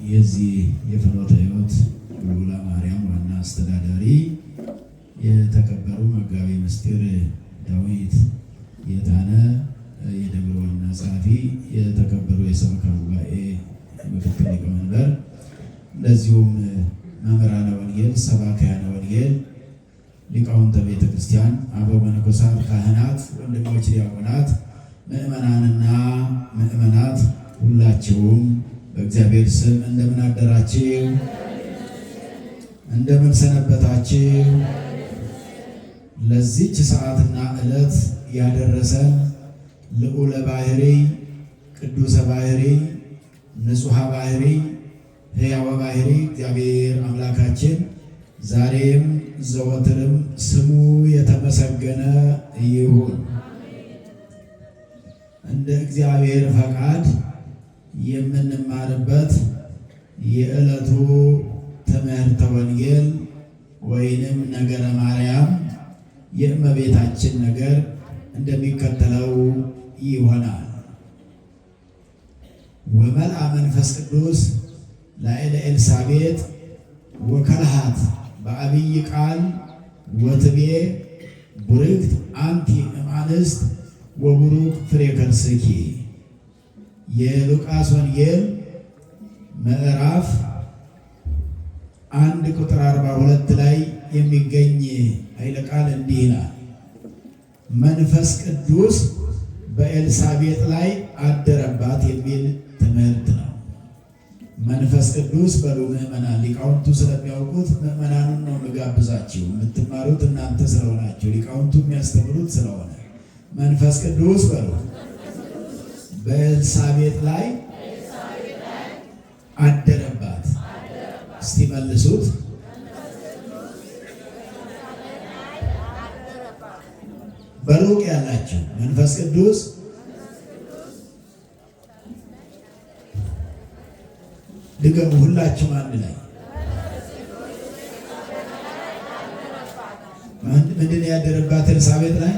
የዚህ የፍኖተ ሕይወት ልዑላ ማርያም ዋና አስተዳዳሪ፣ የተከበሩ መጋቢ ምስጢር ዳዊት የታነ የደብረ ዋና ጸሐፊ፣ የተከበሩ የሰበካ ጉባኤ ምክትል ሊቀመንበር፣ እንደዚሁም መምህራነ ወንጌል፣ ሰባክያነ ወንጌል፣ ሊቃውንተ ቤተ ክርስቲያን፣ አበው መነኮሳት፣ ካህናት፣ ወንድሞች ዲያቆናት፣ ምእመናንና ምእመናት ሁላችሁም በእግዚአብሔር ስም እንደምን አደራችሁ? እንደምን ሰነበታችሁ? ለዚች ሰዓትና ዕለት ያደረሰን ልዑለ ባሕርይ ቅዱሰ ባሕርይ ንጹሐ ባሕርይ ሕያወ ባሕርይ እግዚአብሔር አምላካችን ዛሬም ዘወትርም ስሙ የተመሰገነ ይሁን። እንደ እግዚአብሔር ፈቃድ የምንማርበት የዕለቱ ትምህርተ ወንጌል ወይንም ነገረ ማርያም የእመቤታችን ነገር እንደሚከተለው ይሆናል። ወመልአ መንፈስ ቅዱስ ላዕለ ኤልሳቤጥ ወከልሃት በአብይ ቃል ወትቤ ቡርክት አንቲ እምአንስት ወቡሩክ ፍሬ ከርሥኪ። የሉቃስ ወንጌል ምዕራፍ 1 ቁጥር 42 ላይ የሚገኝ ኃይለ ቃል እንዲህ ይላል፣ መንፈስ ቅዱስ በኤልሳቤጥ ላይ አደረባት የሚል ትምህርት ነው። መንፈስ ቅዱስ በሉ ምእመናን፣ ሊቃውንቱ ስለሚያውቁት ምእመናኑን ነው ምጋብዛችሁ። የምትማሩት እናንተ ስለሆናችሁ ሊቃውንቱ የሚያስተምሩት ስለሆነ መንፈስ ቅዱስ በሉ በኤልሳቤጥ ላይ አደረባት። እስቲ መልሱት። በሩቅ ያላችሁ መንፈስ ቅዱስ ድገሙ። ሁላችሁም አንድ ላይ ምንድን ነው ያደረባት? ኤልሳቤጥ ላይ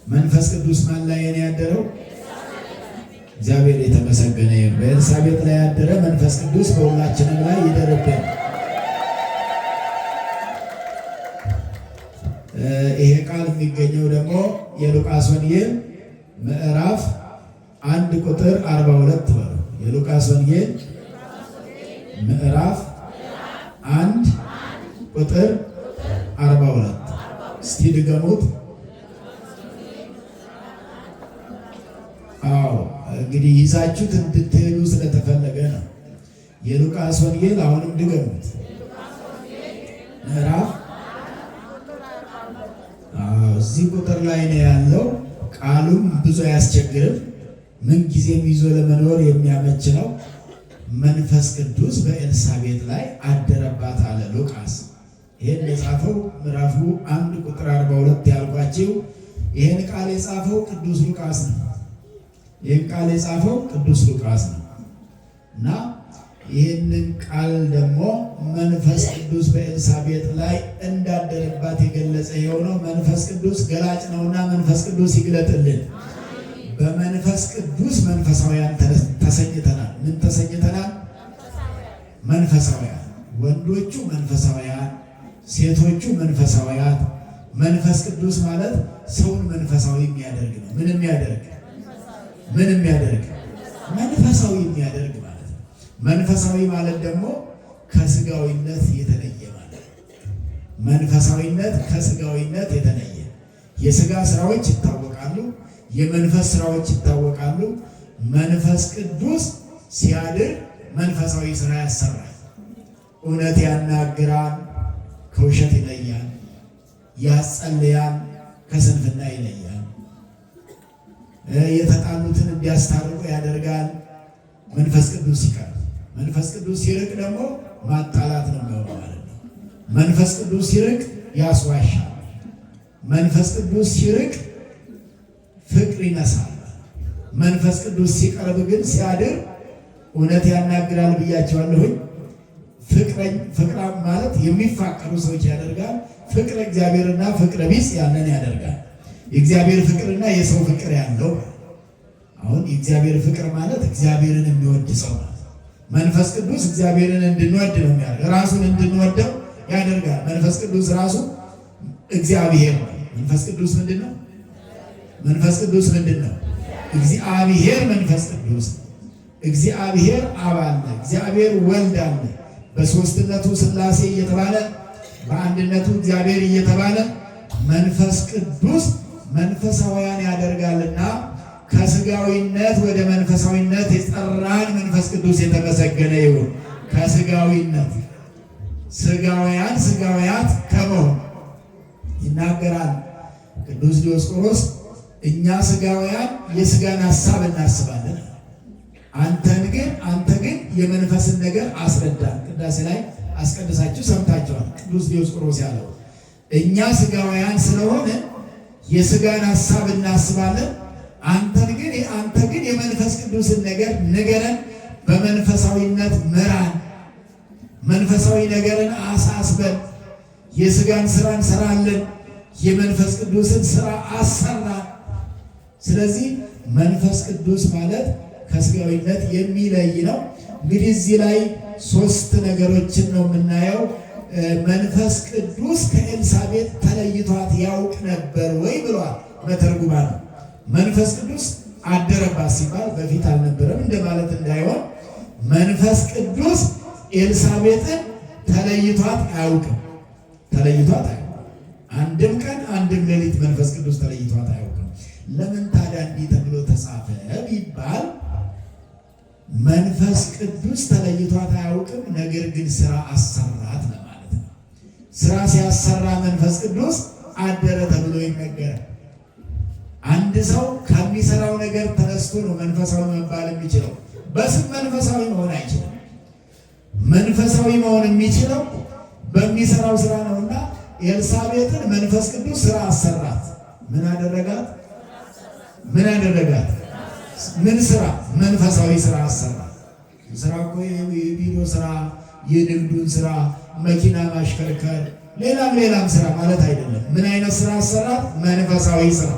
መንፈስ ቅዱስ ማን ላይ ነው ያደረው? እግዚአብሔር የተመሰገነ ይሁን። በኤልሳቤጥ ላይ ያደረ መንፈስ ቅዱስ በሁላችንም ላይ ይደርብን። ይሄ ቃል የሚገኘው ደግሞ የሉቃስ ወንጌል ምዕራፍ 1 ቁጥር 42 ነው። የሉቃስ ወንጌል ምዕራፍ 1 ቁጥር 42። እስቲ ድገሙት። አዎ እንግዲህ ይዛችሁት እንድትሄዱ ስለተፈለገ ነው። የሉቃስ ወንጌል አሁንም ድገሙት። ምዕራፍ እዚህ ቁጥር ላይ ነው ያለው። ቃሉም ብዙ አያስቸግርም። ምን ጊዜም ይዞ ለመኖር የሚያመች ነው። መንፈስ ቅዱስ በኤልሳቤጥ ላይ አደረባት አለ ሉቃስ። ይሄን የጻፈው ምዕራፉ 1 ቁጥር 42 ያልኳችሁ ይሄን ቃል የጻፈው ቅዱስ ሉቃስ ነው። ይሄን ቃል የጻፈው ቅዱስ ሉቃስ ነው እና ይህንን ቃል ደግሞ መንፈስ ቅዱስ በኤልሳቤጥ ላይ እንዳደረባት የገለጸ የሆነው መንፈስ ቅዱስ ገላጭ ነውና መንፈስ ቅዱስ ይግለጥልን። በመንፈስ ቅዱስ መንፈሳውያን ተሰኝተናል። ምን ተሰኝተናል? መንፈሳውያን። ወንዶቹ መንፈሳውያን፣ ሴቶቹ መንፈሳውያን። መንፈስ ቅዱስ ማለት ሰውን መንፈሳዊ የሚያደርግ ነው። ምን የሚያደርግ? መንፈሳዊ የሚያደርግ ማለት ነው። መንፈሳዊ ማለት ደግሞ ከስጋዊነት የተለየ ማለት ነው። መንፈሳዊነት ከስጋዊነት የተለየ። የስጋ ስራዎች ይታወቃሉ፣ የመንፈስ ስራዎች ይታወቃሉ። መንፈስ ቅዱስ ሲያድር መንፈሳዊ ስራ ያሰራል። እውነት ያናግራል፣ ከውሸት ይለያል። ያጸልያል፣ ከስንፍና ይለያል። የተጣሉትን እንዲያስታርቁ ያደርጋል። መንፈስ ቅዱስ ሲቀር፣ መንፈስ ቅዱስ ሲርቅ ደግሞ ማጣላት ነው ማለት ነው። መንፈስ ቅዱስ ሲርቅ ያስዋሻል። መንፈስ ቅዱስ ሲርቅ ፍቅር ይነሳል። መንፈስ ቅዱስ ሲቀርብ ግን ሲያድር እውነት ያናግራል ብያቸዋለሁኝ። ፍቅር ማለት የሚፋቀሩ ሰዎች ያደርጋል። ፍቅረ እግዚአብሔርና ፍቅረ ቢጽ ያንን ያደርጋል። የእግዚአብሔር ፍቅርና የሰው ፍቅር ያለው አሁን የእግዚአብሔር ፍቅር ማለት እግዚአብሔርን የሚወድ ሰው ማለት መንፈስ ቅዱስ እግዚአብሔርን እንድንወድ ነው የሚያደርግ፣ ራሱን እንድንወደው ያደርጋል። መንፈስ ቅዱስ ራሱ እግዚአብሔር ነው። መንፈስ ቅዱስ ምንድን ነው? መንፈስ ቅዱስ ምንድን ነው? እግዚአብሔር መንፈስ ቅዱስ፣ እግዚአብሔር አብ አለ፣ እግዚአብሔር ወልድ አለ። በሦስትነቱ ሥላሴ እየተባለ በአንድነቱ እግዚአብሔር እየተባለ መንፈስ ቅዱስ መንፈሳውያን ያደርጋልና ከስጋዊነት ወደ መንፈሳዊነት የጠራን መንፈስ ቅዱስ የተመሰገነ ይሁን። ከስጋዊነት ስጋውያን ስጋውያት ከመሆን ይናገራል ቅዱስ ዲዮስቆሮስ። እኛ ስጋውያን የስጋን ሐሳብ እናስባለን፣ አንተ ግን የመንፈስን ነገር አስረዳን። ቅዳሴ ላይ አስቀድሳችሁ ሰምታችኋል። ቅዱስ ዲዮስቆሮስ ያለው እኛ ስጋውያን ስለሆነ የስጋን ሐሳብ እናስባለን፣ አንተ ግን የመንፈስ ቅዱስን ነገር ንገረን፣ በመንፈሳዊነት ምራን፣ መንፈሳዊ ነገርን አሳስበን፣ የስጋን ስራ እንሰራለን፣ የመንፈስ ቅዱስን ስራ አሰራን። ስለዚህ መንፈስ ቅዱስ ማለት ከስጋዊነት የሚለይ ነው። እንግዲህ እዚህ ላይ ሶስት ነገሮችን ነው የምናየው። መንፈስ ቅዱስ ከኤልሳቤጥ ተለይቷት ያውቅ ነበር ወይ ብሏል መተርጉማን። መንፈስ ቅዱስ አደረባት ሲባል በፊት አልነበረም እንደማለት እንዳይሆን፣ መንፈስ ቅዱስ ኤልሳቤጥን ተለይቷት አያውቅም። አንድም ቀን አንድም ሌሊት መንፈስ ቅዱስ ተለይቷት አያውቅም። ለምን ታዲያ እንዲህ ተብሎ ተጻፈ ቢባል መንፈስ ቅዱስ ተለይቷት አያውቅም፣ ነገር ግን ስራ አሰራት ለማለት ነው። ስራ ሲያሰራ መንፈስ ቅዱስ አደረ ተብሎ ይነገራል። አንድ ሰው ከሚሰራው ነገር ተነስቶ ነው መንፈሳዊ መባል የሚችለው። በስም መንፈሳዊ መሆን አይችልም። መንፈሳዊ መሆን የሚችለው በሚሰራው ስራ ነውና ኤልሳቤጥን መንፈስ ቅዱስ ስራ አሰራት። ምን አደረጋት? ምን ስራ? መንፈሳዊ ስራ አሰራት። ስራ እኮ የቢሮ ስራ፣ የንግዱን ስራ፣ መኪና ማሽከርከር፣ ሌላም ስራ ማለት አይደለም። ምን አይነት ስራ አሰራት? መንፈሳዊ ስራ።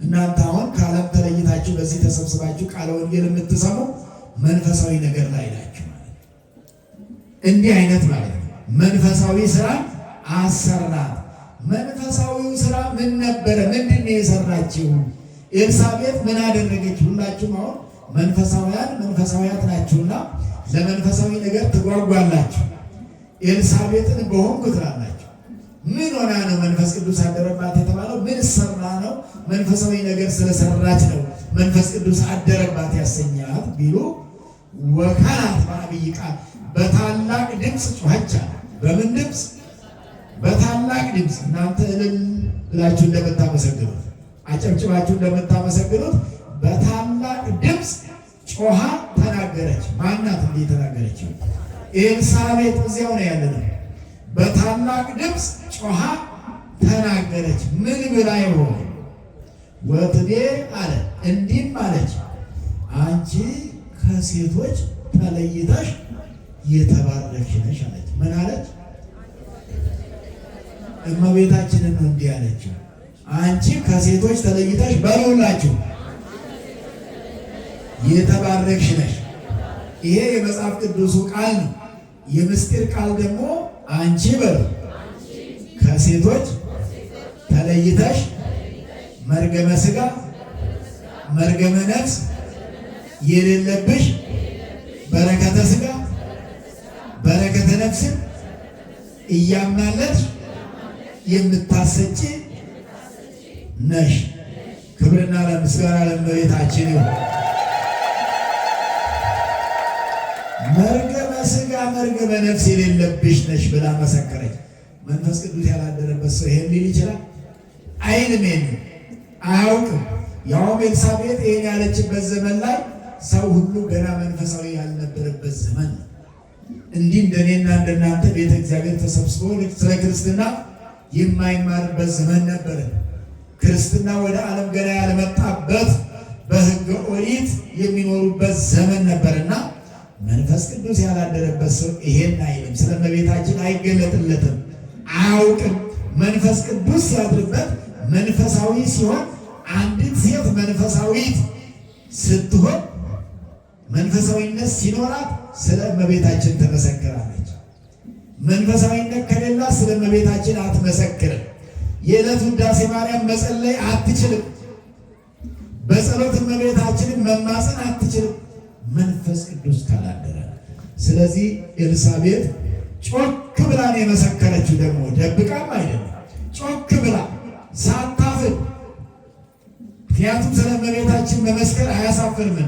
እናንተ አሁን ከዓለም ተለይታችሁ በዚህ ተሰብስባችሁ ቃለ ወንጌል የምትሰሙ መንፈሳዊ ነገር ላይ ናችሁ ማለት ነው። እንዲህ አይነት ማለት ነው። መንፈሳዊ ስራ አሰራት። መንፈሳዊው ስራ ምን ነበረ? ምንድን ነው የሰራችው? ኤልሳቤጥ ምን አደረገች? ሁላችሁም አሁን መንፈሳውያት ናችሁና ለመንፈሳዊ ነገር ትጓጓላችሁ። ኤልሳቤጥን በሆንኩ ትላላችሁ። ምን ሆና ነው መንፈስ ቅዱስ አደረባት የተባለው? ምን ሰራ ነው? መንፈሳዊ ነገር ስለሰራች ነው መንፈስ ቅዱስ አደረባት ያሰኛት ቢሉ ወካላት በአብይ ቃል በታላቅ ድምፅ ጮኸች አለ። በምን ድምፅ? በታላቅ ድምፅ። እናንተ እልል ብላችሁ እንደምታመሰግኑት አጨብጭባችሁ እንደምታመሰግኑት በታላቅ ድምፅ ጮኻ ተናገረች። ማናት እንዴ ተናገረችው? ኤልሳቤጥ እዚያው ነው ያለነው። በታላቅ ድምፅ ጮኻ ተናገረች። ምን ብላ ይሆን? ወትቤ አለ እንዲህም አለች፣ አንቺ ከሴቶች ተለይተሽ የተባረክሽ ነሽ አለች። ምን አለች? እመቤታችንን ነው እንዲህ አለችው። አንቺ ከሴቶች ተለይተሽ በሉላችሁ የተባረክሽ ነሽ። ይሄ የመጽሐፍ ቅዱሱ ቃል ነው። የምስጢር ቃል ደግሞ አንቺ በሉ ከሴቶች ተለይተሽ መርገመ ሥጋ መርገመ ነፍስ የሌለብሽ በረከተ ሥጋ በረከተ ነፍስን እያማለች የምታሰጪ ነሽ። ክብርና ለምስጋና ለእመቤታችን ይሁን። መርገመ ሥጋ መርገመ ነፍስ የሌለብሽ ነሽ ብላ መሰከረች። መንፈስ ቅዱስ ያላደረበት ሰው ይሄን ሊል ይችላል? አይልም። ይሄን አያውቅም። ያውም ኤልሳቤጥ ይሄን ያለችበት ዘመን ላይ ሰው ሁሉ ገና መንፈሳዊ ያልነበረበት ዘመን ነው። እንዲህ እንደኔና እንደናንተ ቤተ እግዚአብሔር ተሰብስቦ ስለ ክርስትና የማይማርበት ዘመን ነበረ። ክርስትና ወደ ዓለም ገና ያልመጣበት በሕገ ኦሪት የሚኖሩበት ዘመን ነበርና መንፈስ ቅዱስ ያላደረበት ሰው ይሄን አይልም። ስለ እመቤታችን አይገለጥለትም፣ አያውቅም። መንፈስ ቅዱስ ሲያድርበት መንፈሳዊ ሲሆን፣ አንዲት ሴት መንፈሳዊት ስትሆን መንፈሳዊነት ሲኖራት ስለ እመቤታችን ትመሰክራለች። መንፈሳዊነት ከሌላ ስለ እመቤታችን አትመሰክርም። የዕለት ውዳሴ ማርያም መጸለይ አትችልም። በጸሎት እመቤታችንን መማፀን አትችልም፣ መንፈስ ቅዱስ ካላደረ። ስለዚህ ኤልሳቤጥ ጮክ ብላን የመሰከረችው ደግሞ ደብቃም አይደለም፣ ጮክ ብላ ሳታፍር። ምክንያቱም ስለ እመቤታችን መመስከር አያሳፍርም።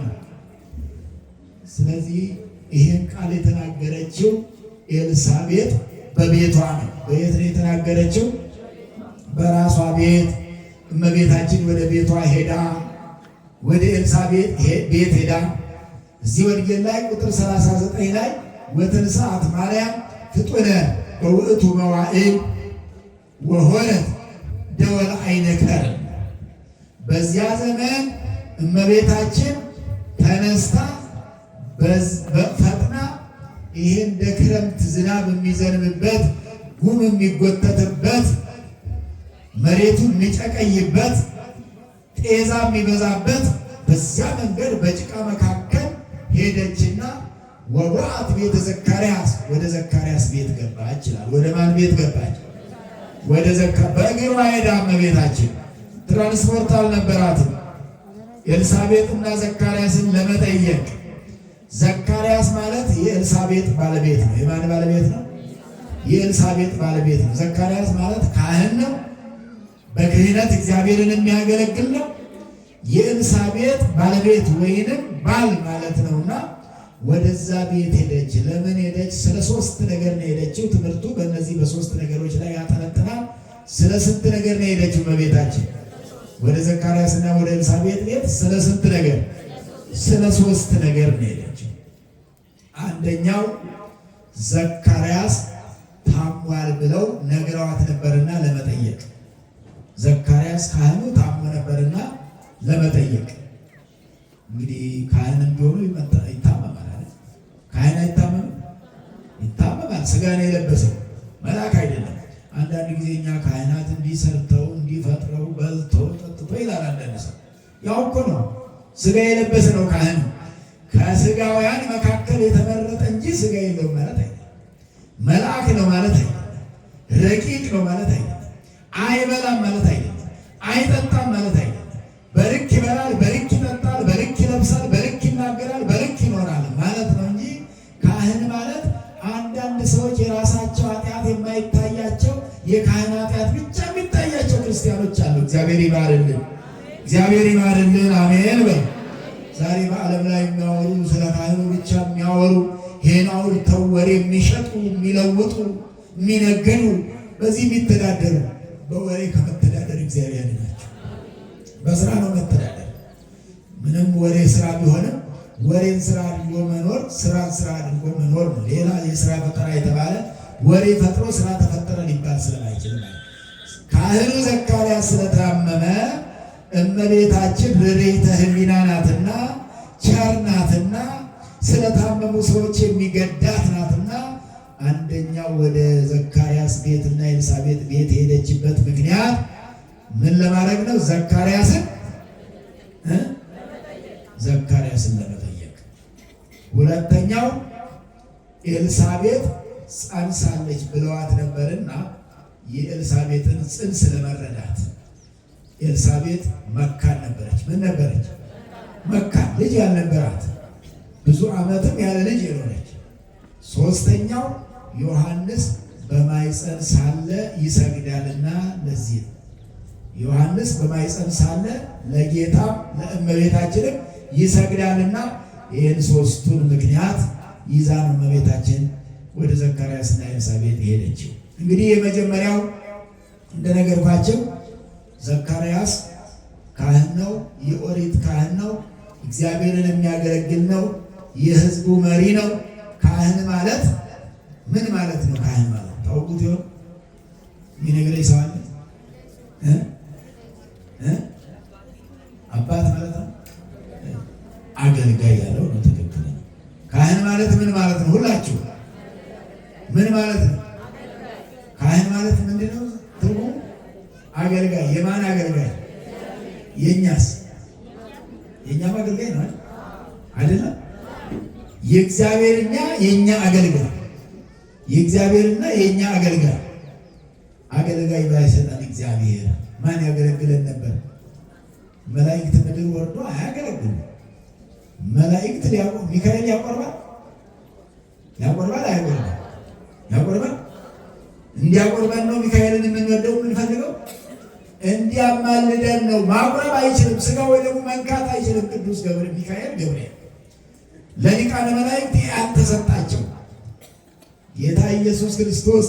ስለዚህ ይህን ቃል የተናገረችው ኤልሳቤጥ በቤቷ ነው። በየት ነው የተናገረችው? በራሷ ቤት። እመቤታችን ወደ ቤቷ ሄዳ ወደ ኤልሳቤጥ ቤት ሄዳ እዚህ ወንጌል ላይ ቁጥር 39 ላይ ወተንሥአት ማርያም ፍጡነ በውእቱ መዋዕል ወሆረት ደወለ አይነ ከርም። በዚያ ዘመን እመቤታችን ተነስታ ፈጥና ይሄ እንደ ክረምት ዝናብ የሚዘንብበት ጉም የሚጎተትበት መሬቱን የሚጨቀይበት ጤዛ የሚበዛበት በዚያ መንገድ በጭቃ መካከል ሄደችና ወበዓት ቤተ ዘካርያስ፣ ወደ ዘካርያስ ቤት ገባች ይላል። ወደ ማን ቤት ገባች? ወደ በእግሯ ሄዳ እመቤታችን ትራንስፖርት አልነበራትም። ኤልሳቤጥና ዘካርያስን ለመጠየቅ። ዘካርያስ ማለት የኤልሳቤጥ ባለቤት ነው። የማን ባለቤት ነው? የኤልሳቤጥ ባለቤት ነው። ዘካርያስ ማለት ካህን ነው። በክህነት እግዚአብሔርን የሚያገለግል ነው። የኤልሳቤጥ ባለቤት ወይንም ባል ማለት ነውና ወደዛ ቤት ሄደች። ለምን ሄደች? ስለ ሶስት ነገር ነው ሄደችው። ትምህርቱ በእነዚህ በሶስት ነገሮች ላይ ያጠነጥናል። ስለ ስንት ነገር ነው ሄደችው እመቤታችን ወደ ዘካርያስና ወደ ኤልሳቤጥ ቤት? ስለ ስንት ነገር? ስለ ሶስት ነገር ነው ሄደችው። አንደኛው ዘካርያስ ታሟል ብለው ነግረዋት ነበርና ለመጠየቅ። ዘካርያስ ካህኑ ታሞ ነበርና ለመጠየቅ። እንግዲህ ካህንም ቢሆኑ ይታመማል አይደል? ካህን አይታመምም? ይታመማል። ስጋ ነው የለበሰው፣ መልአክ አይደለም። አንዳንድ ጊዜ እኛ ካህናት እንዲሰርተው እንዲፈጥረው በልተው ጠጥቶ ይላል አንዳንድ ሰው። ያው እኮ ነው፣ ስጋ የለበሰ ነው ካህን። ከስጋውያን መካከል የተመረጠ እንጂ ስጋ የለውም ማለት አይደለም። መልአክ ነው ማለት አይደለም። ረቂቅ ነው ማለት አይደለም። አይበላም ማለት አይደለም። አይጠጣም ማለት አይደለም። በልክ ይበላል፣ በልክ ይጠጣል፣ በልክ ይለብሳል፣ በልክ ይናገራል፣ በልክ ይኖራል ማለት ነው እንጂ ካህን ማለት አንዳንድ ሰዎች የራሳቸው ኃጢአት የማይታያቸው የካህን ኃጢአት ብቻ የሚታያቸው ክርስቲያኖች አሉ። እግዚአብሔር ይማርልን፣ እግዚአብሔር ይማርልን። አሜን በል። ዛሬ በዓለም ላይ የሚያወሩ ስለ ካህኑ ብቻ የሚያወሩ ይሄን አውርተው ወሬ የሚሸጡ የሚለውጡ የሚነግዱ በዚህ የሚተዳደሩ በወሬ ከመተዳደር እግዚአብሔር ያድናቸው። በስራ ነው መተዳደር። ምንም ወሬ ስራ ቢሆንም ወሬን ስራ አድርጎ መኖር ስራን ስራ አድርጎ መኖር ነው። ሌላ የስራ ፈጠራ የተባለ ወሬ ፈጥሮ ስራ ተፈጠረ ሊባል ስለማይችል ካህኑ ዘካርያስ ስለታመመ እመቤታችን ርኅራኄ ሕሊና ናትና ቸር ናትና ስለታመሙ ሰዎች የሚገዳት ናትና አንደኛው ወደ ዘካርያስ ቤትና ኤልሳቤጥ ቤት የሄደችበት ምክንያት ምን ለማድረግ ነው? ዘካርያስን ለመጠየቅ። ሁለተኛው ኤልሳቤጥ ጸንሳለች ብለዋት ነበርና የኤልሳቤጥን ጽንስ ለመረዳት። ኤልሳቤጥ መካን ነበረች። ምን ነበረች? መካን፣ ልጅ ያልነበራት፣ ብዙ ዓመትም ያለ ልጅ የሆነች። ሶስተኛው ዮሐንስ በማይፀን ሳለ ይሰግዳልና ለዚህ ነው። ዮሐንስ በማይፀን ሳለ ለጌታም ለእመቤታችንም ይሰግዳልና ይህን ሶስቱን ምክንያት ይዛ ነው እመቤታችን ወደ ዘካርያስና ኤልሳቤጥ ሄደችው። እንግዲህ የመጀመሪያው እንደነገርኳቸው ዘካርያስ ካህን ነው፣ የኦሪት ካህን ነው፣ እግዚአብሔርን የሚያገለግል ነው፣ የሕዝቡ መሪ ነው። ካህን ማለት ምን ማለት ነው? ካህን ማለት ታውቁት ይሆን? የሚነግረኝ ሰው አለ? አባት ማለት ነው። አገልጋይ ያለው ነው ትክክል። ካህን ማለት ምን ማለት ነው? ሁላችሁ ምን ማለት ነው? ካህን ማለት ምንድን ነው ትርጉሙ? አገልጋይ። የማን አገልጋይ? የእኛስ? የእኛም አገልጋይ ነው አይደለም? የእግዚአብሔርና የኛ አገልጋይ የእግዚአብሔርና የኛ አገልጋይ አገልጋይ ባይሰጠን እግዚአብሔር ማን ያገለግለን ነበር? መላእክት ምድር ወርዶ አያገለግሉ። መላእክት ሚካኤል ያቆርባል ያቆርባል። እንዲያቆርበን ነው ሚካኤልን የምንወደው የምንፈልገው። እንዲያማልደን ነው። ማቁረብ አይችልም። ስጋ ወይ ደግሞ መንካት አይችልም። ቅዱስ ገብርኤል ለሊቃነ መላእክት ያልተሰጣቸው ጌታ ኢየሱስ ክርስቶስ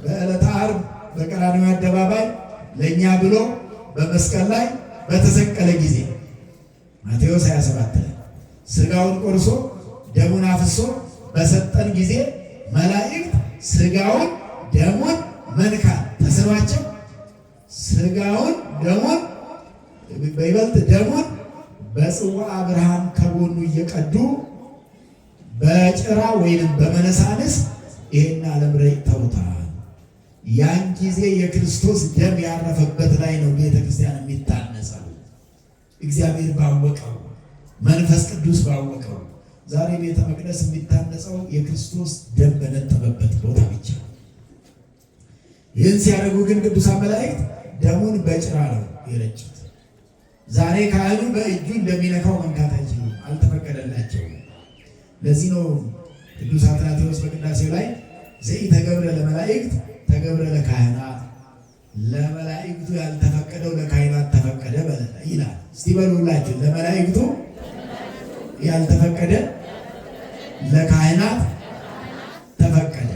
በዕለተ ዓርብ በቀራንዮ አደባባይ ለእኛ ብሎ በመስቀል ላይ በተሰቀለ ጊዜ ማቴዎስ 27 ላይ ስጋውን ቆርሶ ደሙን አፍሶ በሰጠን ጊዜ መላእክት ስጋውን ደሙን መንካት ተስኗቸው ስጋውን ደሙን በይበልጥ ደሙን በጽዋ ብርሃን ከጎኑ እየቀዱ በጭራ ወይንም በመነሳንስ ይሄን ዓለም ረጭተውታል። ያን ጊዜ የክርስቶስ ደም ያረፈበት ላይ ነው ቤተ ክርስቲያን የሚታነጸው። እግዚአብሔር ባወቀው መንፈስ ቅዱስ ባወቀው። ዛሬ ቤተ መቅደስ የሚታነጸው የክርስቶስ ደም በነጠበበት ቦታ ብቻ። ይህን ሲያደርጉ ግን ቅዱሳን መላእክት ደሙን በጭራ ነው የረጩት። ዛሬ ካህኑ በእጁ እንደሚነካው መንካት አይችሉም፣ አልተፈቀደላቸውም። ለዚህ ነው ቅዱስ አትናቴዎስ በቅዳሴው ላይ ዘኢተገብረ ለመላእክት ተገብረ ለካህናት፣ ለመላእክቱ ያልተፈቀደው ለካህናት ተፈቀደ ይላል። እስቲ በሉላችሁ፣ ለመላእክቱ ያልተፈቀደ ለካህናት ተፈቀደ።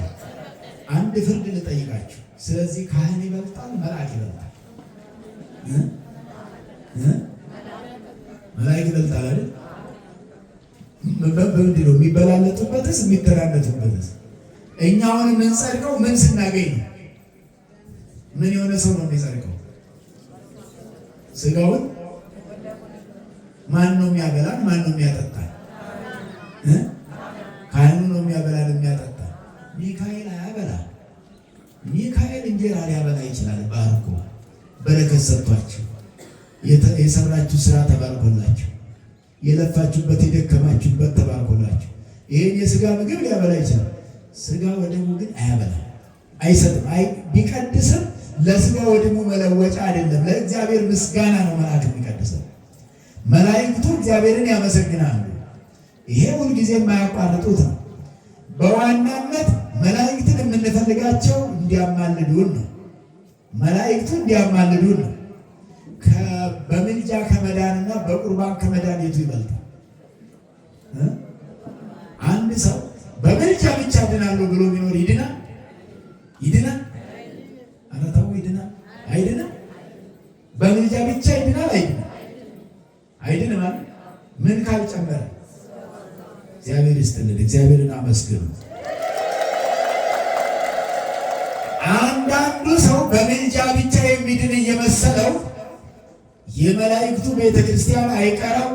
አንድ ፍርድ ልጠይቃችሁ። ስለዚህ ካህን ይበልጣል መልአክ ይበልጣል? መልአክ ይበልጣል አይደል? በምንድን ነው የሚበላለጡበትስ የሚተራነቱበትስ? እኛ አሁን የምንጸድቀው ምን ስናገኝ ነው? ምን የሆነ ሰው ነው የሚጸድቀው? ስጋውን ማን ነው የሚያበላን? ማን ነው የሚያጠጣን? ካህኑ ነው የሚያበላን የሚያጠጣን። ሚካኤል አያበላን። ሚካኤል እንጀራ ሊያበላ ይችላል። ባርኮ በረከት ሰጥቷችሁ የሰራችሁ ስራ ተባርኮላችሁ የለፋችሁበት የደከማችሁበት ተባርኮላችሁ ይሄን የስጋ ምግብ ሊያበላ ይችላል። ስጋ ወደሙ ግን አያበላም፣ አይሰጥም። ቢቀድስም ለስጋ ወደሙ መለወጫ አይደለም። ለእግዚአብሔር ምስጋና ነው መልአክ የሚቀድሰው። መላእክቱ እግዚአብሔርን ያመሰግናሉ። ይሄ ሁልጊዜ የማያቋርጡት ነው። በዋናነት መላእክትን የምንፈልጋቸው እንዲያማልዱን ነው። መላእክቱ እንዲያማልዱን ነው። በምልጃ ከመዳንና በቁርባን ከመዳን የቱ ይበልጣል? አንድ ሰው በምልጃ ብቻ ድናለሁ ብሎ ቢኖር ይድናል? ኧረ ተው፣ ይድናል? አይድንም። በምልጃ ብቻ ይድናል? አይድንም ማለት ምን ካልጨመረ? እግዚአብሔር ይስጥልን። እግዚአብሔርን አመስግኑ። አንዳንዱ ሰው በምልጃ ብቻ የሚድን እየመሰለው የመላእክቱ ቤተክርስቲያን አይቀረው፣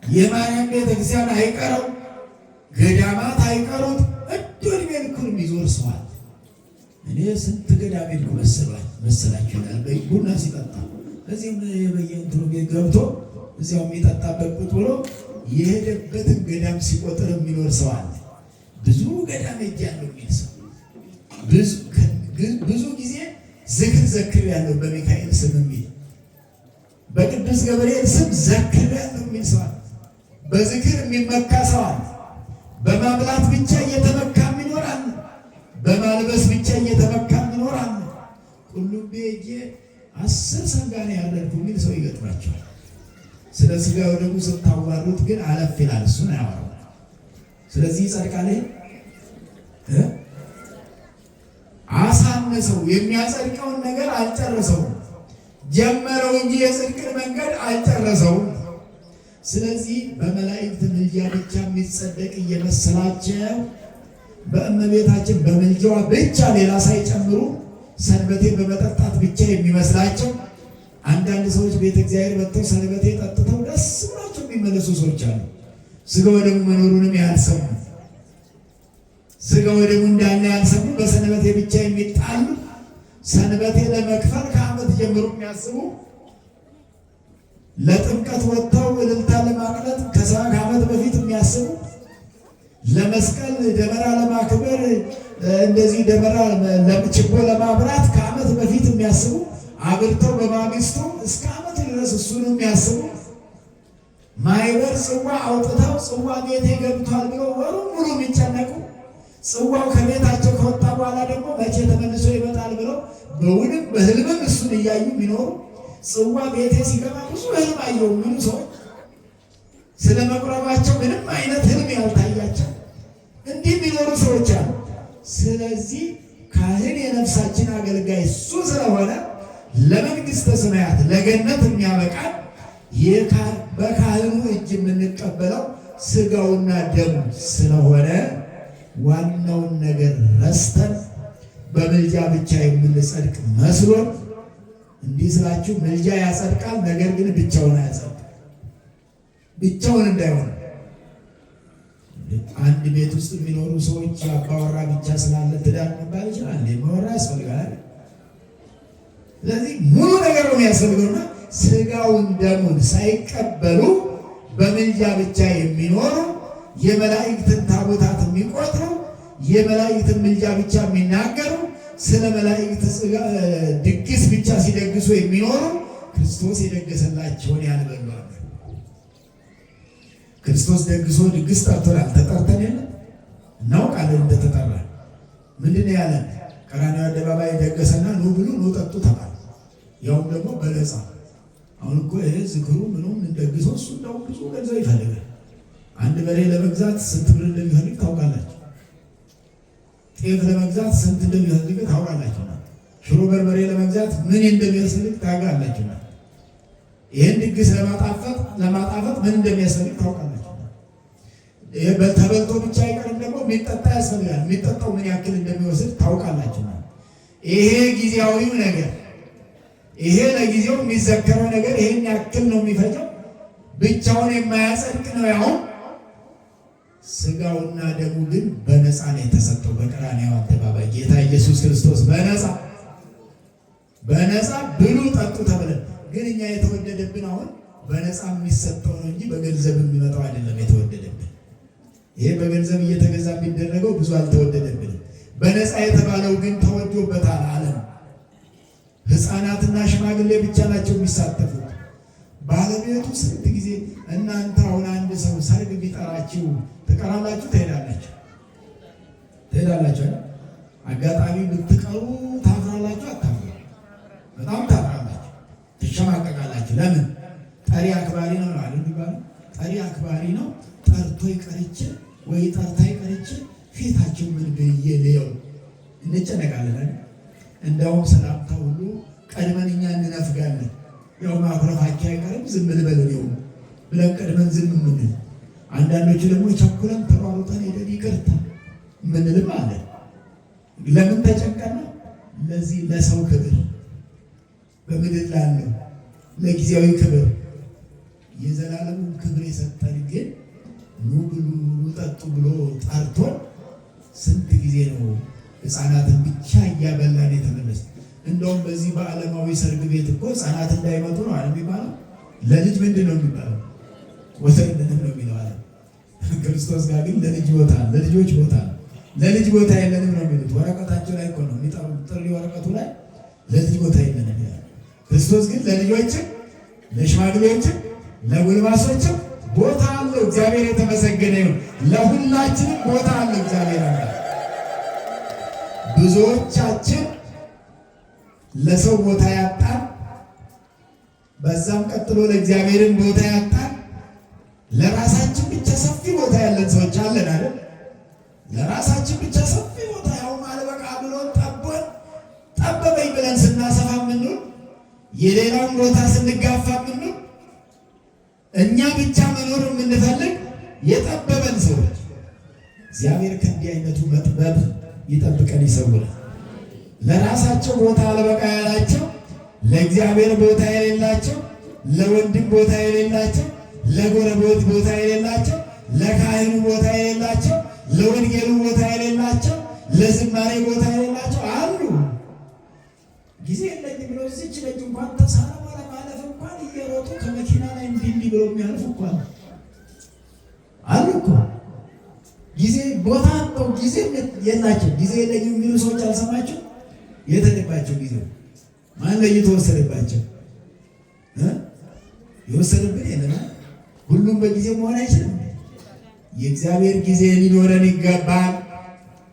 የማርያም ቤተክርስቲያን አይቀረው፣ ገዳማት አይቀሩት፣ እድሜ ልኩን የሚዞር ሰዋል። እኔ ስንት ገዳም ሄድኩ መሰላችሁ? ቡና ሲጠጣ እዚህም በየእንትኑ ቤት ገብቶ እዚያው የሚጠጣበት ቁጭ ብሎ የሄደበትን ገዳም ሲቆጥር የሚኖር ሰው አለ። ብዙ ገዳም ሄጃለሁ የሚል ሰው ብዙ ጊዜ ዝክር ዘክር ያለው በሚካኤል ስም የሚል በቅዱስ ገብርኤል ስም ዘክር ያለው የሚል ሰው አለ። በዝክር የሚመካ ሰው አለ። በማብላት ብቻ እየተመካ የሚኖር አለ። በማልበስ ብቻ እየተመካ የሚኖር አለ። ሁሉም ቤጄ 10 ሰንጋኔ ያደርኩ የሚል ሰው ይገጥማቸዋል። ስለ ስጋው ደግሞ ስታዋሩት ግን አለፍ ይላል። እሱን አያወራው። ስለዚህ ይጸድቃል። አሳነሰው። የሚያጸድቀውን ነገር አልጨረሰውም። ጀመረው እንጂ የጽድቅን መንገድ አልጨረሰውም። ስለዚህ በመላእክት ምልጃ ብቻ የሚጸደቅ እየመሰላቸው በእመቤታችን በምልጃዋ ብቻ ሌላ ሳይጨምሩ ሰንበቴ በመጠጣት ብቻ የሚመስላቸው አንዳንድ ሰዎች ቤተ እግዚአብሔር መጥተው ሰንበቴ ጠጥተው ደስ ብሏቸው የሚመለሱ ሰዎች አሉ። ስጋ ወደሙ መኖሩንም ያልሰሙ፣ ስጋ ወደሙ እንዳለ ያልሰሙ፣ በሰንበቴ ብቻ የሚጣሉ፣ ሰንበቴ ለመክፈል ከዓመት ጀምሮ የሚያስቡ፣ ለጥምቀት ወጥተው እልልታ ለማቅለጥ ከ7 ዓመት በፊት የሚያስቡ ለመስቀል ደመራ ለማክበር እንደዚህ ደመራ ችቦ ለማብራት ከዓመት በፊት የሚያስቡ አብርተው በማግስቱ እስከ ዓመት ድረስ እሱን የሚያስቡ ማይበር ጽዋ አውጥተው ጽዋ ቤቴ ገብቷል ብለው ወሩ ሙሉ የሚጨነቁ ጽዋው ከቤታቸው ከወጣ በኋላ ደግሞ መቼ ተመልሶ ይመጣል ብለው በውንም በህልምም እሱን እያዩ የሚኖሩ ጽዋ ቤቴ ሲገባ ብዙ ህልም አየሁ የሚሉ ሰዎች ስለ መቁረባቸው ምንም አይነት ህልም ያልታያቸው እንዲህ የሚኖሩ ሰዎች አሉ። ስለዚህ ካህን የነፍሳችን አገልጋይ እሱ ስለሆነ ለመንግሥተ ሰማያት ለገነት የሚያበቃን በካህኑ እጅ የምንቀበለው ስጋውና ደሙ ስለሆነ ዋናውን ነገር ረስተን በምልጃ ብቻ የምንጸድቅ መስሎን እንዲህ ስላችሁ ምልጃ ያጸድቃል፣ ነገር ግን ብቻውን አያጸድቅም። ብቻውን እንዳይሆን አንድ ቤት ውስጥ የሚኖሩ ሰዎች አባወራ ብቻ ስላለ ትዳር መባል ይችላል። ማወራ ያስፈልጋል። ስለዚህ ሙሉ ነገር ነው የሚያስፈልገውና ስጋውን ደሙን ሳይቀበሉ በምልጃ ብቻ የሚኖሩ የመላእክትን ታቦታት የሚቆጥሩ የመላእክትን ምልጃ ብቻ የሚናገሩ ስለ መላእክት ድግስ ብቻ ሲደግሱ የሚኖሩ ክርስቶስ የደገሰላቸውን ያልበሉ አሉ። ክርስቶስ ደግሶ ድግስ ጠርቶናል። ተጠርተን የለ እናውቃለን እንደተጠራ። ምንድን ነው ያለን? ቀራንዮ አደባባይ ደገሰና ኑ ብሉ ኑ ጠጡ ተባለ። ያውም ደግሞ በነፃ። አሁን እኮ ይሄ ዝክሩ ምኑም እንደግሶ እሱ እንደውም ብዙ ገንዘብ ይፈልጋል። አንድ በሬ ለመግዛት ስንት ብር እንደሚፈልግ ታውቃላችሁ? ጤፍ ለመግዛት ስንት እንደሚፈልግ ታውቃላችሁ? ሽሮ በርበሬ ለመግዛት ምን እንደሚያስፈልግ ታውቃላችሁ? ይህን ድግስ ለማጣፈጥ ምን እንደሚያስፈልግ ታውቃላችሁ? ተበልቶ ብቻ አይቀርም፣ ደግሞ የሚጠጣ ያስፈልጋል። የሚጠጣው ምን ያክል እንደሚወስድ ታውቃላችሁ? ይሄ ጊዜያዊው ነገር፣ ይሄ ለጊዜው የሚዘከረው ነገር ይሄን ያክል ነው የሚፈጀው። ብቻውን የማያጸድቅ ነው። ያሁን ስጋውና ደሙ ግን በነፃ ነው የተሰጠው። በቀራንዮ አደባባይ ጌታ ኢየሱስ ክርስቶስ በነፃ ብሉ ጠጡ ተብለን፣ ግን እኛ የተወደደብን አሁን በነፃ የሚሰጠው ነው እንጂ በገንዘብ የሚመጣው አይደለም የተወደደብን። ይሄ በገንዘብ እየተገዛ የሚደረገው ብዙ አልተወደደብንም። በነፃ የተባለው ግን ተወዶበታል ዓለም። ሕፃናትና ሽማግሌ ብቻ ናቸው የሚሳተፉት። ባለቤቱ ስንት ጊዜ እናንተ አሁን አንድ ሰው ሰርግ ቢጠራችሁ ትቀራላችሁ? ትሄዳላችሁ? አጋጣሚ ብትቀሩ ታፍራላችሁ? አታፍሩ? በጣም ታፍራላችሁ፣ ትሸማቀቃላችሁ። ለምን? ጠሪ አክባሪ ነው አይደል የሚባለው? ጠሪ አክባሪ ነው። ጠርቶ ይቀርች ወይ ጠርታ ይቀርች ፊታቸው ምን ብዬ ልየው እንጨነቃለን። እንደውም ሰላምታ ሁሉ ቀድመን እኛ እንነፍጋለን። ያው ማኩረፋቸው አይቀርም ዝም ልበል ነው ብለን ቀድመን ዝም ምንል፣ አንዳንዶቹ ደግሞ ቸኩለን ተሯሩጠን ሄደን ይቅርታ ምንልም አለ። ለምን ተጨንቀን? ለዚህ ለሰው ክብር በምድር ላለው ለጊዜያዊ ክብር። የዘላለሙን ክብር የሰጠን ግን ኑ ብሉ ጠጡ ብሎ ጠርቶን ስንት ጊዜ ነው ሕፃናትን ብቻ እያበላን የተመለስ። እንደውም በዚህ በዓለማዊ ሰርግ ቤት እኮ ሕፃናት እንዳይመጡ ነው አይደል የሚባለው? ለልጅ ምንድን ነው የሚባለው? ወሰንንም ነው የሚለው አለ። ክርስቶስ ጋር ግን ለልጅ ቦታ ለልጆች ቦታ ለልጅ ቦታ የለንም ነው የሚሉት። ወረቀታቸው ላይ እኮ ነው የሚጠሩት፣ ጥሪ ወረቀቱ ላይ ለልጅ ቦታ የለንም ይላል። ክርስቶስ ግን ለልጆችም ለሽማግሌዎችም ለጎልማሶችም ቦታ አለው። እግዚአብሔር የተመሰገነ ይሁን። ለሁላችንም ቦታ አለው እግዚአብሔር አለ። ብዙዎቻችን ለሰው ቦታ ያጣን፣ በዛም ቀጥሎ ለእግዚአብሔርን ቦታ ያጣን፣ ለራሳችን ብቻ ሰፊ ቦታ ያለን ሰዎች አለን አይደል? ለራሳችን ብቻ ሰፊ ቦታ ያው ማልበቃ ብሎ ጠበበኝ ብለን ስናሰፋ ምንል፣ የሌላውን ቦታ ስንጋፋ ምንል፣ እኛ ብቻ መኖር የምንፈልግ የጠበበን ሰዎች። እግዚአብሔር ከእንዲህ አይነቱ መጥበብ ይጠብቀን ይሰውራል። ለራሳቸው ቦታ አልበቃ ያላቸው፣ ለእግዚአብሔር ቦታ የሌላቸው፣ ለወንድም ቦታ የሌላቸው፣ ለጎረቤት ቦታ የሌላቸው፣ ለካህኑ ቦታ የሌላቸው፣ ለወንጌሉ ቦታ የሌላቸው፣ ለዝማሬ ቦታ የሌላቸው አሉ። ጊዜ የለኝም ብሎ እዚች ልጅ እንኳን ተሳለማ ለማለፍ እንኳን እየሮጡ ከመኪና ላይ እንዲህ ብሎ የሚያልፉ እንኳን አሉ እኮ። ጊዜ ቦታ አጥተው ጊዜ የላቸው። ጊዜ የለኝም የሚሉ ሰዎች አልሰማቸው? የተደባቸው ጊዜ ማን ለይቶ ወሰደባቸው? የወሰደብን የለም። ሁሉም በጊዜ መሆን አይችልም። የእግዚአብሔር ጊዜ ሊኖረን ይገባል።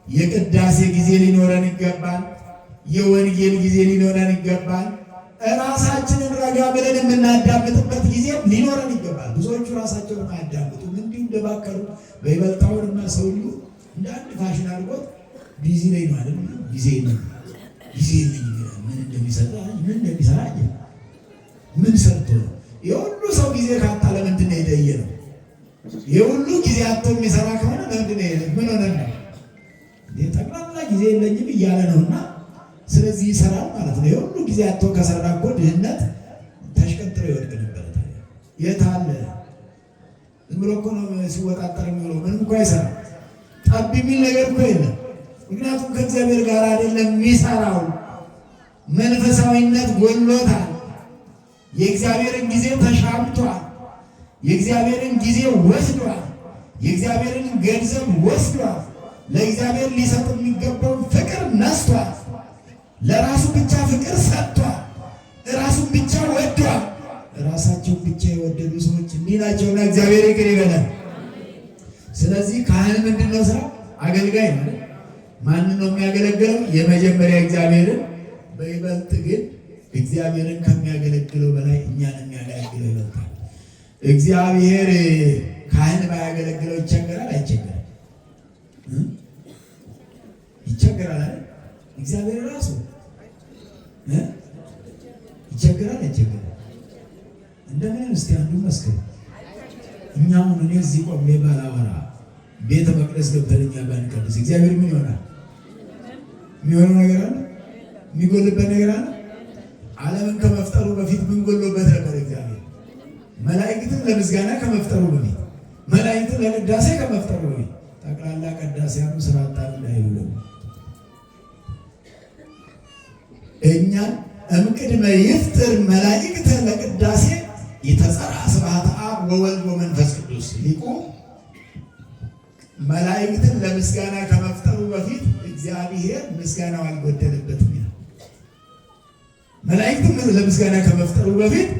የቅዳሴ ጊዜ ሊኖረን ይገባል። የወንጌል ጊዜ ሊኖረን ይገባል። ራሳችንን ረጋ ብለን የምናዳምጥበት ጊዜ ሊኖረን ይገባል። ብዙዎቹ ራሳቸውን አያዳምጡም። እንዲሁ እንደባከሩ በይበልጣውንና ሰው ሁሉ እንደ አንድ ፋሽን አድርጎት ቢዚ ላይ ነው አይደል? ጊዜ ምን እንደሚሰራ ምን ሰርቶ ነው? የሁሉ ሰው ጊዜ ካጣ ለምንድን ነው የደየ ነው? የሁሉ ጊዜ አጥቶ የሚሰራ ከሆነ ለምንድን ነው የደየ? ምን ሆነ ነው? ጠቅላላ ጊዜ የለኝም እያለ ነውና ስለዚህ ይሰራል ማለት ነው። የሁሉ ጊዜ አጥቶ ከሰራ እኮ ድህነት ተሽቀጥሮ ይወድቅ ነበር። የት አለ? ዝም ብሎ እኮ ነው ሲወጣጠር የሚውለው። ምንም እኮ አይሰራም። ጠብ የሚል ነገር እኮ የለም። ምክንያቱም ከእግዚአብሔር ጋር አይደለም የሚሰራው። መንፈሳዊነት ጎሎታል። የእግዚአብሔርን ጊዜ ተሻምቷል። የእግዚአብሔርን ጊዜ ወስዷል። የእግዚአብሔርን ገንዘብ ወስዷል። ለእግዚአብሔር ሊሰጥ የሚገባውን ፍቅር ነስቷል። ለራሱ ብቻ ፍቅር ሰጥቷል። ራሱን ብቻ ወዷል። ራሳቸውን ብቻ የወደዱ ሰዎች እንዲህ ናቸውና እግዚአብሔር ይቅር ይበላል። ስለዚህ ካህን ምንድን ነው ስራው? አገልጋይ ማለት ማንን ነው የሚያገለግለው? የመጀመሪያ እግዚአብሔርን፣ በይበልጥ ግን እግዚአብሔርን ከሚያገለግለው በላይ እኛን የሚያገለግለው ይበልጣል። እግዚአብሔር ካህን ባያገለግለው ይቸገራል? አይቸገርም? ይቸገራል አይደል? እግዚአብሔር ራሱ ይቸገራል? አይቸገርም? እንደምን እስቲ አንዱ መስከረ እኛም እኔ እዚህ ቆሜ ባላወራ ቤተ መቅደስ ገብተን እኛ ባንቀድስ እግዚአብሔር ምን ይሆናል? የሚሆነው ነገር አለ? የሚጎልበት ነገር አለ? ዓለምን ከመፍጠሩ በፊት ምን ጎሎበት ነበር? እግዚአብሔር መላእክትን ለምስጋና ከመፍጠሩ በፊት መላእክትን ለቅዳሴ ከመፍጠሩ በፊት ጠቅላላ ቅዳሴያኑ ስራታ እንዳይሉ እኛን እምቅድመ ይፍጥር መላእክት ለቅዳሴ የተጸራ ስብሐተ አብ ወወልድ ወመንፈስ ቅዱስ ሊቁ መላእክትን ለምስጋና ከመፍጠሩ በፊት እግዚአብሔር ምስጋናው አልጎደለበትም ይላል። መላእክትን ለምስጋና ከመፍጠሩ በፊት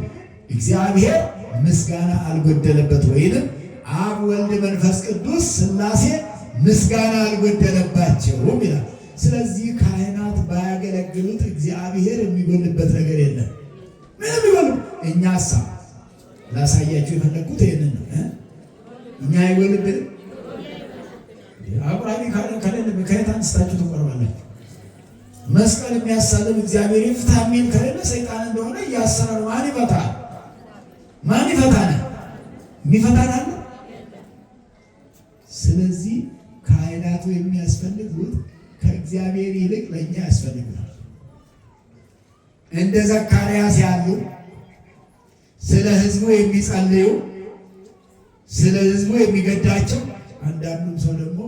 እግዚአብሔር ምስጋና አልጎደለበት ወይንም አብ ወልድ መንፈስ ቅዱስ ሥላሴ ምስጋና አልጎደለባቸውም ይላል። ስለዚህ ካህናት ባያገለግሉት እግዚአብሔር የሚጎልበት ነገር የለም። ምንም ይጎል። እኛሳ ላሳያችሁ የፈለግኩት ይሄንን ነው። እኛ አይጎልብንም። አቁራቢ ከሌለ ከየት አንስታችሁ ትቆርባላችሁ? መስቀል የሚያሳልም እግዚአብሔር ይፍታ የሚል ከሌለ ሰይጣን እንደሆነ እያሰረ ነው። ማን ይፈታል? ማን ይፈታናል? የሚፈታን አለ? ስለዚህ ካህናቱ የሚያስፈልጉት ከእግዚአብሔር ይልቅ ለእኛ ያስፈልጉናል። እንደ ዘካርያስ ያሉ ስለ ሕዝቡ የሚጸልዩ ስለ ሕዝቡ የሚገዳቸው፣ አንዳንዱም ሰው ደግሞ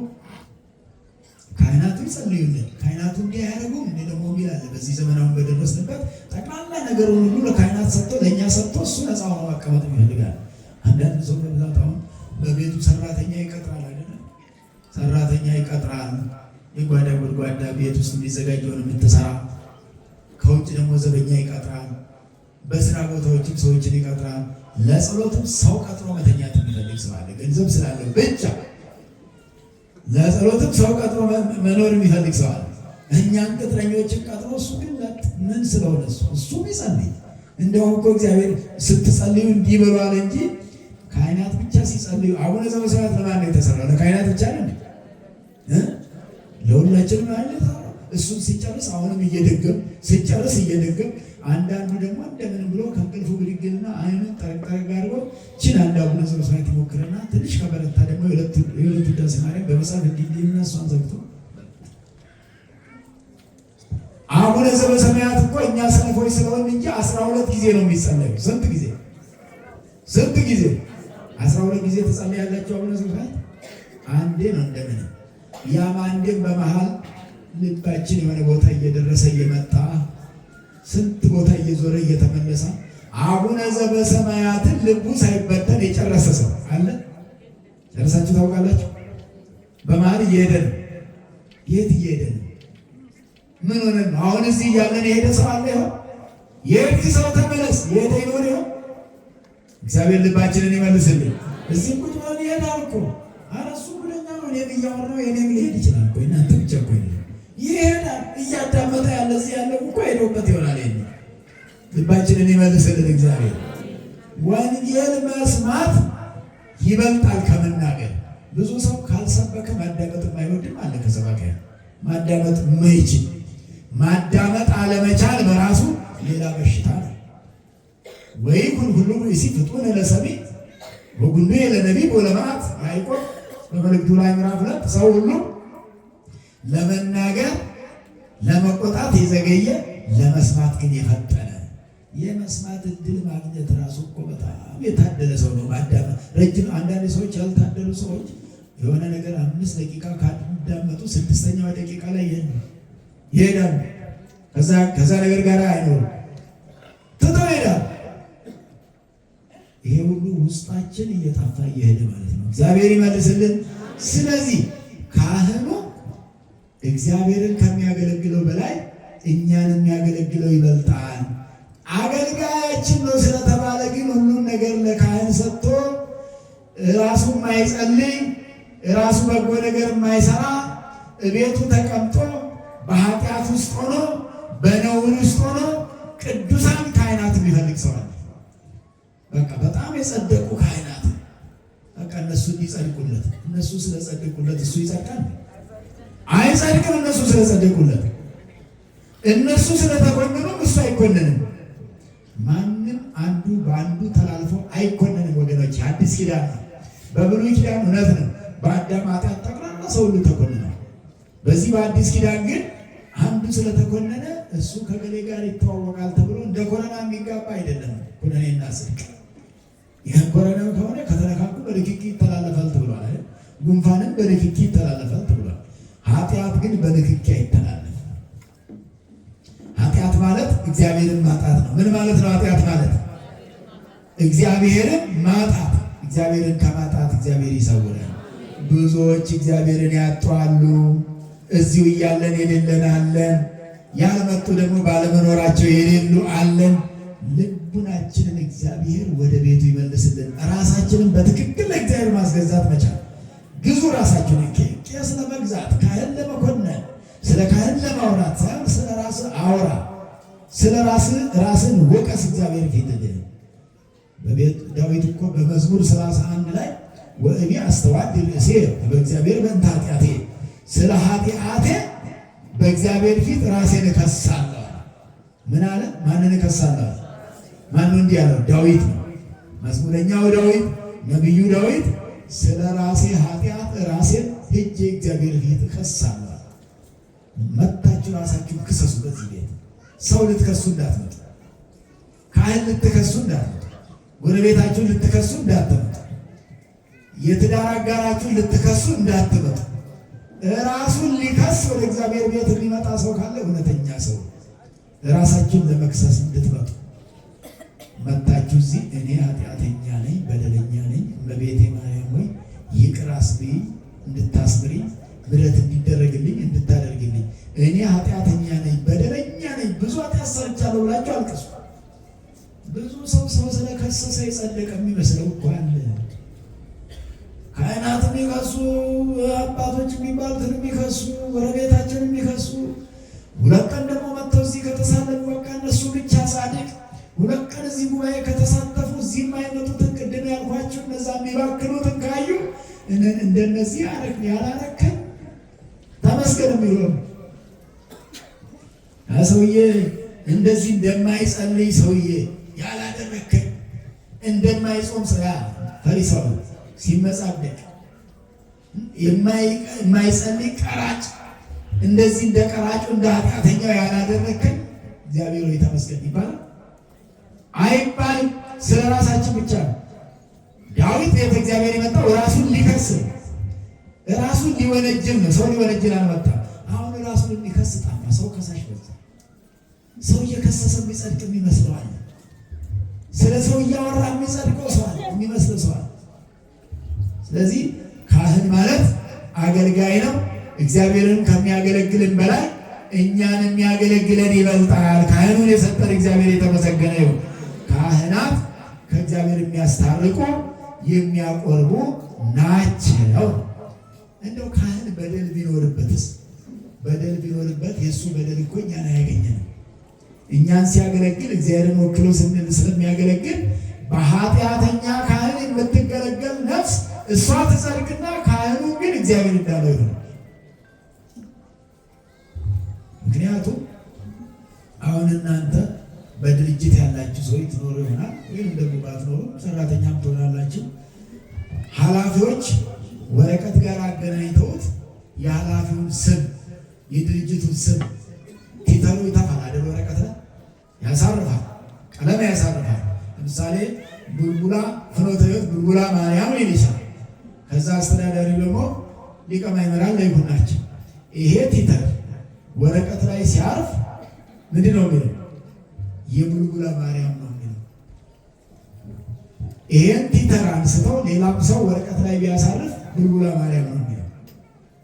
ካህናቱ ይጸልዩልን ካህናቱ እንዲህ አያደርጉም እንዲህ ደግሞ የሚላለ። በዚህ ዘመናውን በደረስንበት ጠቅላላ ነገሩን ሁሉ ለካህናት ሰጥቶ ለእኛ ሰጥቶ እሱ ነፃ ሆኖ ማቀመጥ ይፈልጋል። አንዳንድ ሰው በብዛት አሁን በቤቱ ሰራተኛ ይቀጥራል አይደለም? ሰራተኛ ይቀጥራል። የጓዳ ጎድጓዳ ቤት ውስጥ የሚዘጋጀውን የምትሰራ፣ ከውጭ ደግሞ ዘበኛ ይቀጥራል። በስራ ቦታዎችም ሰዎችን ይቀጥራል። ለጸሎትም ሰው ቀጥሮ መተኛት የሚፈልግ ሰው አለ፣ ገንዘብ ስላለው ብቻ። ለጸሎትም ሰው ቀጥሮ መኖር የሚፈልግ ሰው አለ። እኛን ቅጥረኞችን ቀጥሮ እሱ ግን ምን ስለሆነ እሱም ይጸልይ። እንደውም እኮ እግዚአብሔር ስትጸልዩ እንዲህ ብሏል እንጂ ካህናት ብቻ ሲጸልዩ። አቡነ ዘበሰማያት ለማን ነው የተሰራው? ለካህናት ብቻ ነው? ለሁላችንም አይነት። እሱን ሲጨርስ አሁንም እየደገም ሲጨርስ እየደገም፣ አንዳንዱ ደግሞ እንደምንም ብሎ ከእንቅልፉ ብድግልና አይኑን ጠረቅ አድርጎ ችን አንድ አቡነ ዘበሰማያት ይሞክርና ትንሽ ከበረታ ደግሞ የሁለቱ ውዳሴ ማርያም በመጽሐፍ እንዲልና እሷን ዘግቶ አቡነ ዘበሰማያት እኮ እኛ ሰነፎች ስለሆን እንጂ 12 ጊዜ ነው የሚጸለዩ። ስንት ጊዜ? 12 ጊዜ ተጸለያላችሁ አቡነ ዘበሰማያት? አንዴ ነው እንደምንም። ያም አንዴም በመሃል ልባችን የሆነ ቦታ እየደረሰ እየመጣ ስንት ቦታ እየዞረ እየተመለሰ አቡነ ዘበሰማያትን ልቡ ሳይበተን የጨረሰ ሰው አለ? ጨርሳችሁ ታውቃላችሁ? በመሀል እየሄደ ነው። የት እየሄደ ነው? ምን ሆነ ነው? አሁን እዚህ እያለን የሄደ ሰው አለ ይሆን? የሄድክ ሰው ተመለስ። የሄደ ይኖር ይሆን? እግዚአብሔር ልባችንን ይመልስልን። እዚህ ቁጭ ብለን ይሄዳል እኮ። ኧረ እሱ ጉደኛ ነው። እኔም እያወራሁ የኔም ሊሄድ ይችላል እኮ። እናንተ ብቻ እኮ ይሄዳል። እያዳመጠ ያለ እዚህ ያለው እኮ ሄዶበት ይሆናል። ልባችንን ይመልስልን እግዚአብሔር። ወንጌል መስማት ይበልጣል ከመናገር። ብዙ ሰው ካልሰበከ ማዳመጥ የማይወድም አለ። ከሰባኪያን ማዳመጥ የማይችል ማዳመጥ አለመቻል በራሱ ሌላ በሽታ ነው። ወይኩን ሁሉ ይሲ ፍጡነ ለሰሚዕ ወጉንዱ ለነቢብ ወለመዓት ያዕቆብ በመልእክቱ ላይ ምዕራፍ 2 ሰው ሁሉ ለመናገር ለመቆጣት የዘገየ ለመስማት ግን የፈጠነ። የመስማት እድል ማግኘት ራሱ እኮ በጣም የታደለ ሰው ነው። ማዳመጥ ረጅም አንዳንድ ሰዎች ያልታደሉ ሰዎች የሆነ ነገር 5 ደቂቃ ካዳመጡ 6ኛው ደቂቃ ላይ ይሄዳሉ። ከዛ ነገር ጋር አይኖሩም፣ ትተው ይሄዳሉ። ይሄ ሁሉ ውስጣችን እየጠፋ እየሄደ ማለት ነው። እግዚአብሔር ይመልስልን። ስለዚህ ካህኑ እግዚአብሔርን ከሚያገለግለው በላይ እኛን የሚያገለግለው ይበልጣል። አገልጋያችን ነው ስለተባለ ግን ሁሉን ነገር ለካህን ሰጥቶ ራሱ የማይጸልይ ራሱ በጎ ነገር የማይሰራ እቤቱ ተቀምጦ በኃጢአት ውስጥ ሆኖ በነውር ውስጥ ሆኖ ቅዱሳን ካህናት የሚፈልግ ሰው አለ። በቃ በጣም የጸደቁ ካህናት በቃ እነሱ እንዲጸድቁለት። እነሱ ስለጸደቁለት እሱ ይጸድቃል? አይጸድቅም። እነሱ ስለጸደቁለት፣ እነሱ ስለተኮነኑ እሱ አይኮነንም። ማንም አንዱ በአንዱ ተላልፎ አይኮነንም ወገኖች። አዲስ ኪዳን ነው። በብሉይ ኪዳን እውነት ነው፣ በአዳም ኃጢአት ጠቅላላ ሰው ሁሉ ተኮንኗል። በዚህ በአዲስ ኪዳን ግን አንዱ ስለተኮነነ እሱ ከገሌ ጋር ይተዋወቃል ተብሎ እንደ ኮረና የሚጋባ አይደለም። ኩነኔና ጽድቅ ይህን ኮረናው ከሆነ ከተነካኩ በንክኪ ይተላለፋል ተብሏል። ጉንፋንም በንክኪ ይተላለፋል ተብሏል። ኃጢአት ግን በንክኪ አይተላለፍም። ኃጢአት ማለት እግዚአብሔርን ማጣት ነው። ምን ማለት ነው ኃጢአት ማለት? እግዚአብሔርን ማጣት። እግዚአብሔርን ከማጣት እግዚአብሔር ይሰውራል። ብዙዎች እግዚአብሔርን ያጧሉ። እዚሁ እያለን የሌለን አለን፣ ያልመጡ ደግሞ ባለመኖራቸው የሌሉ አለን። ልቡናችንን እግዚአብሔር ወደ ቤቱ ይመልስልን። ራሳችንን በትክክል ለእግዚአብሔር ማስገዛት መቻል። ግዙ ራሳችሁን። ቄስ ለመግዛት ካህን ለመኮነን ስለ ካህን ለማውራት ሳይሆን ስለ ራስህ አውራ፣ ስለ ራስን ወቀስ እግዚአብሔር ፊት። በቤት ዳዊት እኮ በመዝሙር 31 ላይ ወእኔ አስተዋድ ርእሴ በእግዚአብሔር በእንተ ኃጢአቴ፣ ስለ ኃጢአቴ በእግዚአብሔር ፊት ራሴን እከሳለሁ። ምን አለ? ማንን እከሳለሁ? ማን ነው እንዲህ ያለው? ዳዊት ነው። መዝሙረኛው ዳዊት፣ ነቢዩ ዳዊት ስለ ራሴ ኃጢአት ራሴን ሄጄ እግዚአብሔር ፊት እከሳለሁ። መታችሁ ራሳችሁ ክሰሱ። በዚህ ቤት ሰው ልትከሱ እንዳትመጡ፣ ካህን ልትከሱ እንዳትመጡ፣ ጎረቤታችሁን ልትከሱ እንዳትመጡ፣ የትዳር አጋራችሁን ልትከሱ እንዳትመጡ። ራሱን ሊከስ ወደ እግዚአብሔር ቤት የሚመጣ ሰው ካለ እውነተኛ ሰው ራሳችሁን ለመክሰስ እንድትመጡ መታችሁ እዚህ እኔ ኃጢአተኛ ነኝ፣ በደለኛ ነኝ፣ እመቤቴ ማርያም ሆይ ይቅር አስብኝ፣ እንድታስምሪኝ፣ ምሕረት እንዲደረግልኝ እንድታደርግልኝ፣ እኔ ኃጢአተኛ ነኝ፣ በደለኛ ነኝ፣ ብዙ ኃጢአት ሰርቻለሁ ብላችሁ አልቅሱ። ብዙ ሰው ስለከሰሰ የጸደቀ የሚመስለው እኮ አለ። ካህናት የሚከሱ፣ አባቶች የሚባሉትን የሚከሱ፣ ጎረቤታችን የሚከሱ፣ ሁለት ቀን ደግሞ መጥተው እዚህ ከተሳለሙ በቃ እነሱ ብቻ ጻድቅ፣ ሁለት ቀን እዚህ ጉባኤ ከተሳተፉ እዚህ የማይመጡትን ቅድም ያልኳችሁ እነዛ የሚባክኑትን ካዩ እንደነዚህ ያላረከን ተመስገን የሚሆኑ ሰውዬ እንደዚህ እንደማይጸልይ ሰውዬ ያላደረከን እንደማይጾም ስራ ፈሪሳዊ ሲመጻደቅ የማይጸልይ ቀራጭ እንደዚህ እንደ ቀራጩ እንደ ኃጢአተኛው ያላደረከን እግዚአብሔር ሆይ ተመስገን ይባላል አይባልም። ስለ ራሳችን ብቻ ነው። ዳዊት ቤተ እግዚአብሔር የመጣው ራሱን ሊከስ ራሱን ሊወነጅል ነው። ሰው ሊወነጅል አልመጣም። አሁን ራሱን ሊከስ ጣፋ። ሰው ከሳሽ በዛ። ሰው እየከሰሰ የሚጸድቅ የሚመስለው አለ። ስለ ሰው እያወራ የሚጸድቀው ሰው አለ፣ የሚመስለው ሰው አለ። ስለዚህ ካህን ማለት አገልጋይ ነው። እግዚአብሔርን ከሚያገለግልን በላይ እኛን የሚያገለግለን ይበልጣል። ካህኑን የሰጠን እግዚአብሔር የተመሰገነ ይሁን። ካህናት ከእግዚአብሔር የሚያስታርቁ የሚያቆርቡ ናቸው። እንደው ካህን በደል ቢኖርበትስ? በደል ቢኖርበት የእሱ በደል እኮ እኛን አያገኘንም። እኛን ሲያገለግል እግዚአብሔርን ወክሎ ስለሚያገለግል በኃጢአተኛ ካህን የምትገለገል ነፍስ እሷ ትጸድቅና ካህኑ ግን እግዚአብሔር እንዳለው ይሆናል። ምክንያቱም አሁን እናንተ በድርጅት ያላችሁ ሰዎች ትኖሩ ይሆናል፣ ወይም ደግሞ ባትኖሩ ሰራተኛም ትሆናላችሁ። ኃላፊዎች ወረቀት ጋር አገናኝተውት የኃላፊውን ስም የድርጅቱን ስም ቲተሩ ይተፋል አይደል? ወረቀት ላይ ያሳርፋል፣ ቀለም ያሳርፋል። ለምሳሌ ቡልቡላ ፍኖተ ሕይወት ቡልቡላ ማርያም ሊል ይችላል። ከዛ አስተዳዳሪ ደግሞ ሊቀ ማእምራን ለይኩን ናቸው። ይሄ ቲተር ወረቀት ላይ ሲያርፍ ምንድን ነው የሚለው? የቡልቡላ ማርያም ነው የሚለው። ይሄን ቲተር አንስተው ሌላም ሰው ወረቀት ላይ ቢያሳርፍ ቡልቡላ ማርያም ነው የሚለው።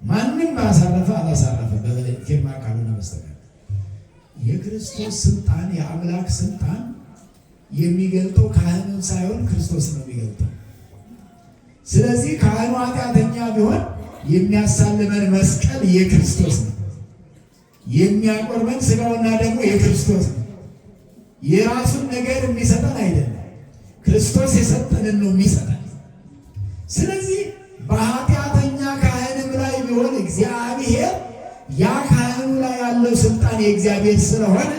ማንም ባሳረፈ አላሳረፈ በፊርማ ካልሆነ በስተቀር የክርስቶስ ስልጣን የአምላክ ስልጣን የሚገልጠው ካህኑን ሳይሆን ክርስቶስ ነው የሚገልጠው። ስለዚህ ካህኑ ኃጢአተኛ ቢሆን የሚያሳልመን መስቀል የክርስቶስ ነው። የሚያቆርበን ስጋውና ደግሞ የክርስቶስ ነው። የራሱን ነገር የሚሰጠን አይደለም፣ ክርስቶስ የሰጠንን ነው የሚሰጠን። ስለዚህ በኃጢአተኛ ካህንም ላይ ቢሆን እግዚአብሔር ያ ካህኑ ላይ ያለው ስልጣን የእግዚአብሔር ስለሆነ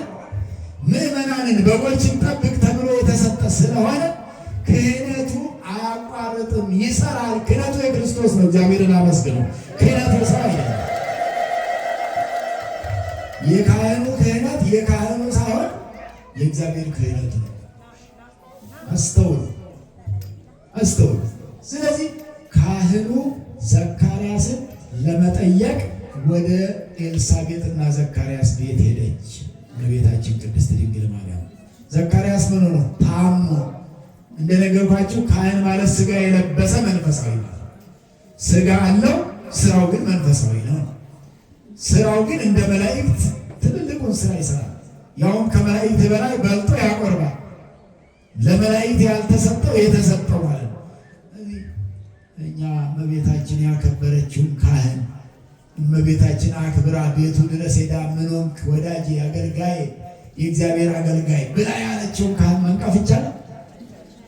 ምዕመናንን በጎችን ጠብቅ ተብሎ የተሰጠ ስለሆነ ክህነቱ አያቋርጥም፣ ይሰራል። ክህነቱ የክርስቶስ ነው። እግዚአብሔርን አመስግነው። ክህነቱ ሰው አይደለም። የካህኑ ክህነት የካህኑ ሳይሆን የእግዚአብሔር ክህነት ነው። አስተውሉ። ስለዚህ ካህኑ ዘካርያስን ለመጠየቅ ወደ ኤልሳቤጥና ዘካርያስ ቤት ሄደች እመቤታችን ቅድስት ድንግል ማርያም። ዘካርያስ ምን ሆኖ ታሞ፣ እንደነገርኳችሁ ካህን ማለት ስጋ የለበሰ መንፈሳዊ ነው። ስጋ አለው፣ ስራው ግን መንፈሳዊ ነው። ስራው ግን እንደ መላእክት ትልልቁን ስራ ይሰራል። ያውም ከመላእክት በላይ በልጦ ያቆርባል። ለመላእክት ያልተሰጠው የተሰጠው ማለት ነው። እኛ እመቤታችን ያከበረችውን ካህን እመቤታችን አክብራ ቤቱ ድረስ ሄዳ ምን ሆንክ ወዳጄ፣ አገልጋይ፣ የእግዚአብሔር አገልጋይ ብላ ያለችውን ካህን መንቀፍ ይቻላል?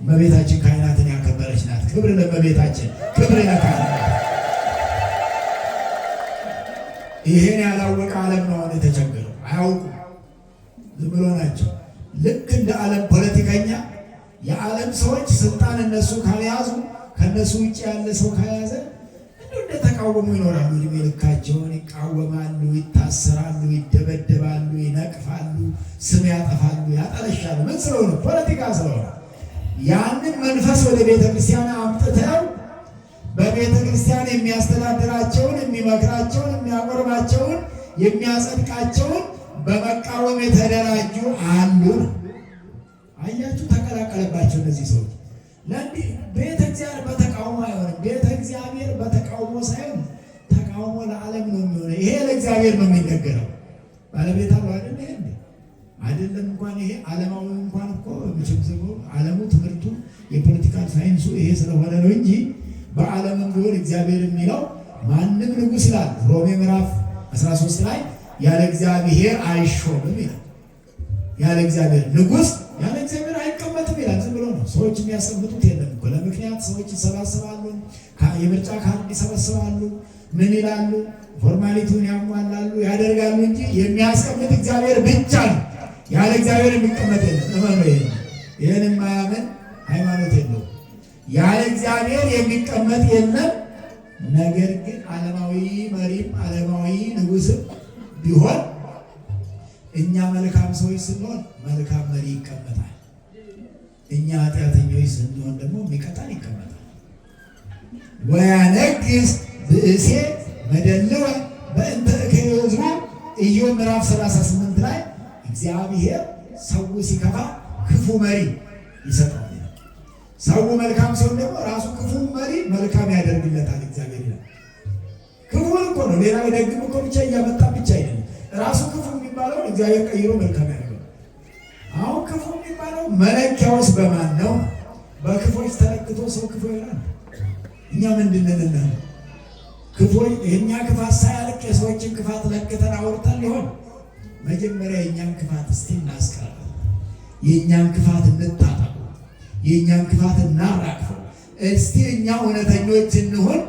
እመቤታችን ካህናትን ያከበረች ናት። ክብር ለእመቤታችን፣ ክብር ለካህናት። ይሄን ያላወቀ ዓለም ነው አሁን የተቸገረው። አያውቁም፣ ዝም ብሎ ናቸው። ልክ እንደ ዓለም ፖለቲከኛ የዓለም ሰዎች ስልጣን እነሱ ካልያዙ ከነሱ ውጭ ያለ ሰው ካልያዘ እንደተቃወሙ ይኖራሉ። እድሜ ልካቸውን ይቃወማሉ፣ ይታሰራሉ፣ ይደበደባሉ፣ ይነቅፋሉ፣ ስም ያጠፋሉ፣ ያጠለሻሉ። ምን ስለሆነ? ፖለቲካ ስለሆነ። ያንን መንፈስ ወደ ቤተ ክርስቲያን አምጥተው በቤተ ክርስቲያን የሚያስተዳድራቸውን፣ የሚመክራቸውን፣ የሚያቆርባቸውን፣ የሚያጸድቃቸውን በመቃወም የተደራጁ አሉ። አያችሁ፣ ተቀላቀለባቸው እነዚህ ሰዎች። ለእንዲህ ቤተ እግዚአብሔር በተቃውሞ አይሆንም። ቤተ እግዚአብሔር በተቃውሞ ሳይሆን ተቃውሞ ለዓለም ነው የሚሆነው። ይሄ ለእግዚአብሔር ነው የሚነገረው። ባለቤት አለው አይደል? ይሄ አይደለም እንኳን ይሄ ዓለማዊ እንኳን እኮ ምችም ዓለሙ ትምህርቱ የፖለቲካል ሳይንሱ ይሄ ስለሆነ ነው እንጂ በዓለምም ቢሆን እግዚአብሔር የሚለው ማንም ንጉሥ ይላል ሮሜ ምዕራፍ 13 ላይ ያለ እግዚአብሔር አይሾምም ይላል። ያለ እግዚአብሔር ንጉሥ ያለ እግዚአብሔር አይቀመጥም ይላል። ዝም ብሎ ነው። ሰዎች የሚያስቀምጡት የለም እኮ ለምክንያት ሰዎች ይሰባሰባሉ፣ የምርጫ ካርድ ይሰበስባሉ፣ ምን ይላሉ፣ ፎርማሊቲውን ያሟላሉ፣ ያደርጋሉ እንጂ የሚያስቀምጥ እግዚአብሔር ብቻ ነው። ያለ እግዚአብሔር የሚቀመጥ የለም። እመኑ። ይህን የማያምን ሃይማኖት የለውም። ያለ እግዚአብሔር የሚቀመጥ የለም። ነገር ግን ዓለማዊ መሪም ዓለማዊ ንጉሥም ቢሆን እኛ መልካም ሰዎች ስንሆን መልካም መሪ ይቀመጣል። እኛ ኃጢአተኞች ስንሆን ደግሞ የሚቀጣን ይቀመጣል። ወያነግሥ ብእሴ መደልወ በእንተ እክየ ሕዝቡ ኢዮብ ምዕራፍ 38 ላይ እግዚአብሔር ሰው ሲከፋ ክፉ መሪ ይሰጠዋል። ሰው መልካም ሲሆን ደግሞ ራሱ ክፉ መሪ መልካም ያደርግለታል እግዚአብሔር ይላል። ክፉን እኮ ነው። ሌላ ደግም እኮ ብቻ እያመጣ ብቻ አይደለም። ራሱ ክፉ የሚባለውን እግዚአብሔር ቀይሮ መልካም ያደርገው። አሁን ክፉ የሚባለው መለኪያውስ በማን ነው? በክፎች ተለክቶ ሰው ክፉ ይሆናል? እኛ ምንድን ነን? ክፎች የእኛ ክፋት ሳያልቅ የሰዎችን ክፋት ለክተን አውርተን ሊሆን መጀመሪያ የእኛን ክፋት እስቲ እናስቀር። የእኛን ክፋት እንታጠቁ፣ የእኛን ክፋት እናራግፈው። እስቲ እኛ እውነተኞች እንሆን፣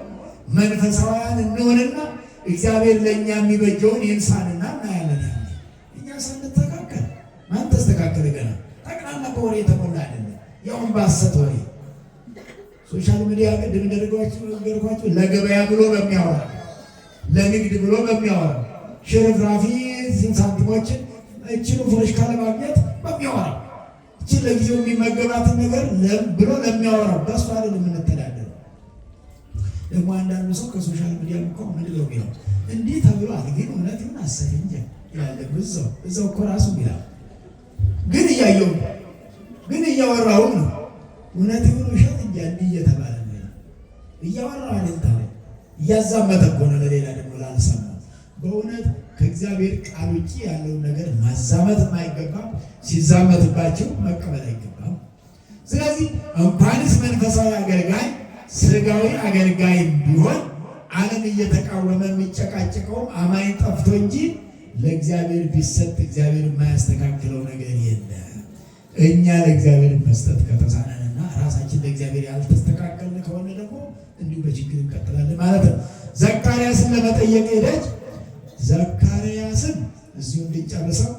መንፈሳውያን እንሆንና እግዚአብሔር ለእኛ የሚበጀውን ይንሳንና እናያለን። እኛ ስንተካከል ማን ተስተካከለ? ገና ጠቅላላ በወሬ የተሞላ አይደለም፣ ያውም በሐሰት ወሬ። ሶሻል ሚዲያ ቅድም እንደነገርኳችሁ ለገበያ ብሎ በሚያወራ ለንግድ ብሎ በሚያወራ ሽርፍራፊ ሳንቲሞችን እችኑ ፍረሽካ ለማግኘት በሚያወራ እችን ለጊዜው የሚመገባትን ነገር ብሎ ለሚያወራው በእሱ አይደል የምንተዳደረው። ደግሞ አንዳንዱ ሰው ከሶሻል ሚዲያ እኮ ምንድን ነው የሚለው እንዲህ ተብሏል፣ ግን እውነት ይሁን አሰብ እንጂ ይላል። እዛው እኮ ራሱ ይላል። ግን እያየው ግን እያወራው ነው። እውነት ይሁን ውሸት እንጂ እንዲህ እየተባለ ነው እያወራው አይደል? እያዛመተ እኮ ነው ለሌላ ደግሞ ላልሰማ። በእውነት ከእግዚአብሔር ቃል ውጭ ያለውን ነገር ማዛመት የማይገባም፣ ሲዛመትባቸው መቀበል አይገባም። ስለዚህ እንኳንስ መንፈሳዊ አገልጋይ ስጋዊ አገልጋይ ቢሆን ዓለም እየተቃወመ የሚጨቃጨቀው አማኝ ጠፍቶ እንጂ ለእግዚአብሔር ቢሰጥ እግዚአብሔር የማያስተካክለው ነገር የለም። እኛ ለእግዚአብሔር መስጠት ከተሳነንና ራሳችን ለእግዚአብሔር ያልተስተካከልን ከሆነ ደግሞ እንዲሁ በችግር እንቀጥላለን ማለት ነው። ዘካርያስን ለመጠየቅ ሄደች። ዘካርያስን እዚሁ እንድንጨርሰው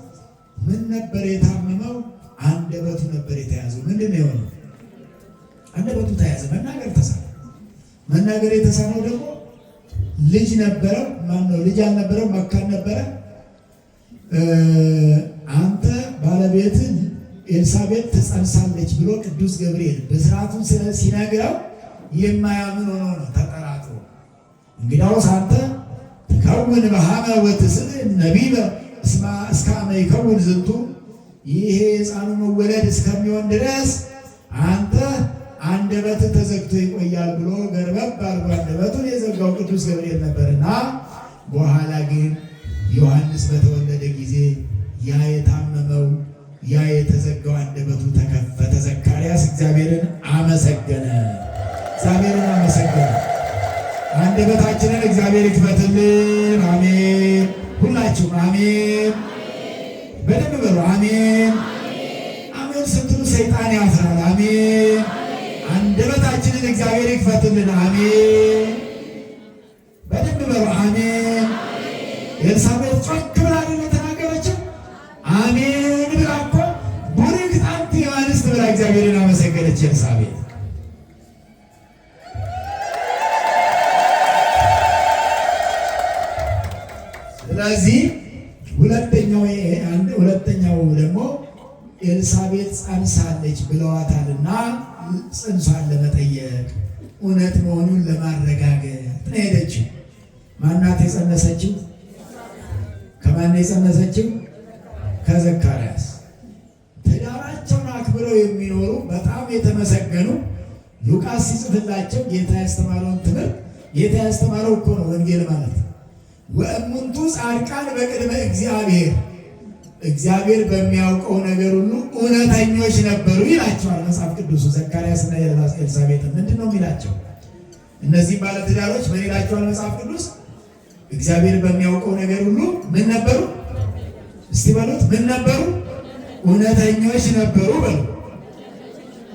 ምን ነበር የታመመው? አንደበቱ ነበር የተያዘው። ምንድን ነው የሆነው? አንደበቱ ተያዘ። መናገር ተሳነው። መናገር የተሳነው ደግሞ ልጅ ነበረው። ማነው? ልጅ አልነበረው፣ መካን ነበረ። አንተ ባለቤት ኤልሳቤጥ ትጸንሳለች ብሎ ቅዱስ ገብርኤል ብስራቱን ሲነግረው የማያምን ሆኖ ነው ተጠራጥሮ። እንግዲያውስ አንተ ትከውን በሃመ ወትስል ነቢበ እስከ አመ ይከውን ዝንቱ፣ ይሄ የሕፃኑ መወለድ እስከሚሆን ድረስ አንተ አንደበት ተዘግቶ ይቆያል ብሎ ገርበብ አድርጎ አንደበቱን የዘጋው ቅዱስ ገብርኤል ነበርና፣ በኋላ ግን ዮሐንስ በተወለደ ጊዜ ያ የታመመው ያ የተዘጋው አንደበቱ ተከፈተ። ዘካርያስ እግዚአብሔርን አመሰገነ። እግዚአብሔርን አመሰገነ። አንደበታችንን እግዚአብሔር ይክፈትልን። አሜን። ሁላችሁም አሜን በደንብ በሉ። አሜን አሜን ስትሉ ሰይጣን ያፍራል። አሜን። አንደበታችንን እግዚአብሔር ይክፈትልን። አሜን በደንብ በሉ። አሜን። ኤልሳቤጥ ጮክ ብላ የተናገረችው አሜን ብላ እኮ ቡርክት አንቲ እምአንስት ብላ እግዚአብሔርን አመሰገነች ኤልሳቤጥ። ስለዚህ ሁለተኛው ደግሞ ኤልሳቤጥ ጸንሳለች ብለዋታልና ጽንሷን ለመጠየቅ እውነት መሆኑን ለማረጋገጥ ነው ሄደችው። ማናት የጸነሰችው? ከማን የጸነሰችው? ከዘካርያስ። ትዳራቸውን አክብረው የሚኖሩ በጣም የተመሰገኑ ሉቃስ ሲጽፍላቸው ጌታ ያስተማረውን ትምህርት ጌታ ያስተማረው እኮ ነው ወንጌል ማለት። ወእሙንቱ ጻድቃን በቅድመ እግዚአብሔር፣ እግዚአብሔር በሚያውቀው ነገር ሁሉ እውነተኞች ነበሩ ይላቸዋል መጽሐፍ ቅዱሱ። ዘካርያስና ኤልሳቤጥ ምንድን ነው የሚላቸው? እነዚህ ባለትዳሮች ምን ይላቸዋል መጽሐፍ ቅዱስ? እግዚአብሔር በሚያውቀው ነገር ሁሉ ምን ነበሩ? እስቲ በሉት፣ ምን ነበሩ? እውነተኞች ነበሩ በሉ።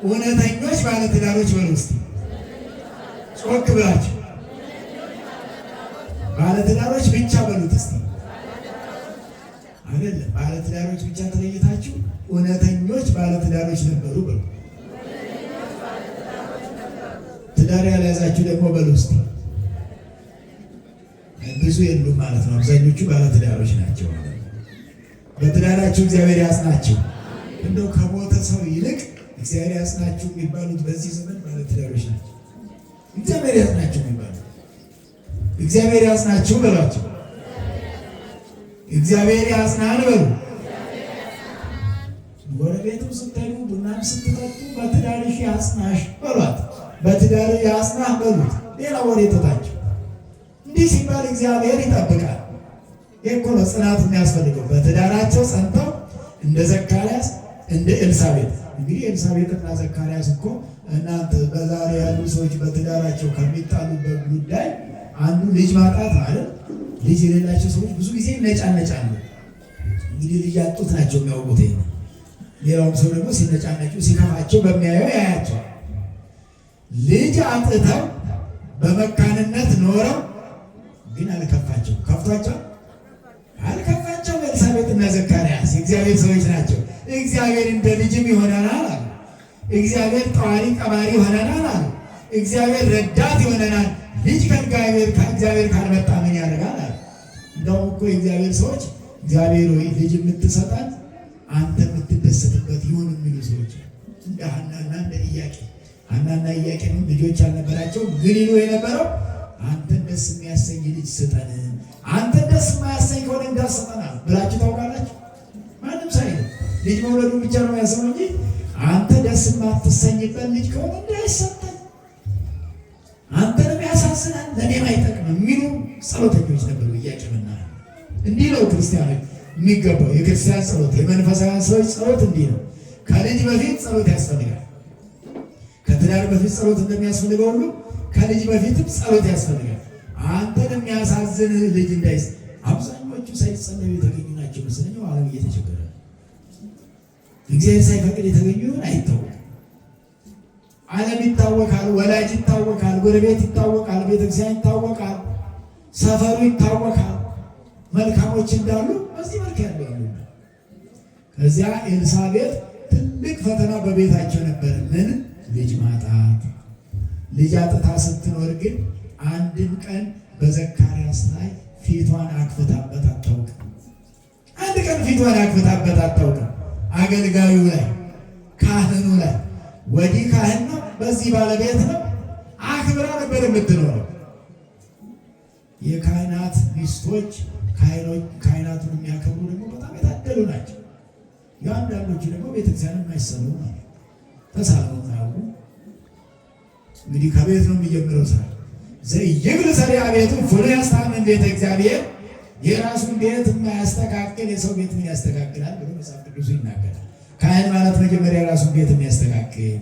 እውነተኞች ባለትዳሮች በሉ እስቲ ጮክ ብላችሁ። ባለትዳሮች ብቻ በሉት እስቲ። አይደለም ባለትዳሮች ብቻ ተለይታችሁ እውነተኞች ባለትዳሮች ነበሩ በሉ። ትዳር ያልያዛችሁ ደግሞ በሉ እስቲ። ብዙ የሉም ማለት ነው። አብዛኞቹ ባለትዳሮች ናቸው ማለት ነው። በትዳራችሁ እግዚአብሔር ያጽናችሁ። እንደው ከሞተ ሰው ይልቅ እግዚአብሔር ያጽናችሁ የሚባሉት በዚህ ዘመን ባለትዳሮች ናቸው። እግዚአብሔር ያጽናችሁ የሚባሉት እግዚአብሔር ያጽናችሁ በሏቸው። እግዚአብሔር ያጽናን በሉ። ጎረቤቱም ስትሄዱ ቡናም ስትጠጡ በትዳርሽ ያጽናሽ በሏት። በትዳር ያጽናህ በሉት። ሌላ ወሬ ተታችሁ እንዴ እንዲህ ሲባል እግዚአብሔር ይጠብቃል። ይህ እኮ ነው ጽናት የሚያስፈልገው። በትዳራቸው ጸንተው እንደ ዘካርያስ እንደ ኤልሳቤጥ። እንግዲህ ኤልሳቤጥና ዘካርያስ እኮ እናንተ በዛሬ ያሉ ሰዎች በትዳራቸው ከሚጣሉበት ጉዳይ አንዱ ልጅ ማጣት ማለት። ልጅ የሌላቸው ሰዎች ብዙ ጊዜ ነጫነጫሉ። እንግዲህ ልጅ ያጡት ናቸው የሚያውቁት። ሌላውም ሰው ደግሞ ሲነጫነጩ ሲከፋቸው በሚያየው ያያቸዋል። ልጅ አጥተው በመካንነት ኖረው ግን አልከፋቸው። ከፍቷቸው አልከፋቸው። ኤልሳቤጥና ዘካርያስ የእግዚአብሔር ሰዎች ናቸው። እግዚአብሔር እንደ ልጅም ይሆነናል አሉ። እግዚአብሔር ጠዋሪ ቀባሪ ይሆነናል አሉ። እግዚአብሔር ረዳት ይሆነናል። ልጅ ከእግዚአብሔር ካልመጣ ምን ያደርጋል አሉ። እንደውም እኮ የእግዚአብሔር ሰዎች እግዚአብሔር ወይ ልጅ የምትሰጣት አንተ የምትደሰትበት ይሁን የሚሉ ሰዎች እንደ ሐናና እንደ ኢያቄም። ሐናና ኢያቄም ልጆች አልነበራቸው፣ ግን ይሉ የነበረው አንተን ደስ የሚያሰኝ ልጅ ስጠን፣ አንተን ደስ የማያሰኝ ከሆነ እንዳሰጠናል ብላችሁ ታውቃላችሁ። ማንም ሳይል ልጅ መውለዱ ብቻ ነው ያሰው እንጂ አንተ ደስ የማትሰኝበት ልጅ ከሆነ እንዳይሰጠን፣ አንተንም ያሳዝናል ለእኔም አይጠቅምም የሚሉ ጸሎተኞች ነበሩ ኢያቄምና። እንዲህ ነው ክርስቲያኖች የሚገባው። የክርስቲያን ጸሎት፣ የመንፈሳውያን ሰዎች ጸሎት እንዲህ ነው። ከልጅ በፊት ጸሎት ያስፈልጋል። ከትዳር በፊት ጸሎት እንደሚያስፈልገው ሁሉ ከልጅ በፊትም ጸሎት ያስፈልጋል። አንተን የሚያሳዝን ልጅ እንዳይስ አብዛኞቹ ሳይጸለዩ የተገኙ ናቸው መሰለኝ። ዓለም እየተቸገረ እግዚአብሔር ሳይፈቅድ የተገኙ አይታወቅም። ዓለም ይታወቃል፣ ወላጅ ይታወቃል፣ ጎረቤት ይታወቃል፣ ቤተክርስቲያን ይታወቃል፣ ሰፈሩ ይታወቃል። መልካሞች እንዳሉ በዚህ መልክ ያለው ያሉ። ከዚያ ኤልሳቤጥ ትልቅ ፈተና በቤታቸው ነበር። ምን? ልጅ ማጣት። ልጅ አጥታ ስትኖር ግን አንድም ቀን በዘካርያስ ላይ ፊቷን አክፍታበት አታውቅም። አንድ ቀን ፊቷን አክፍታበት አታውቅም። አገልጋዩ ላይ፣ ካህኑ ላይ፣ ወዲህ ካህን ነው በዚህ ባለቤት ነው አክብራ ነበር የምትኖረው። የካህናት ሚስቶች ካህናቱን የሚያከብሩ ደግሞ በጣም የታደሉ ናቸው። የአንዳንዶቹ ደግሞ ቤተክርስቲያን የማይሰሩ ነው። ተሳልመው ታውቁ። እንግዲህ ከቤት ነው የሚጀምረው ስራ። ዘይግል ሰሪያ ቤቱ ፍሎ ያስታምን ቤተ እግዚአብሔር። የራሱን ቤት የማያስተካክል የሰው ቤት ምን ያስተካክላል ብሎ መጽሐፍ ቅዱስ ይናገራል። ካህን ማለት መጀመሪያ የራሱን ቤት የሚያስተካክል፣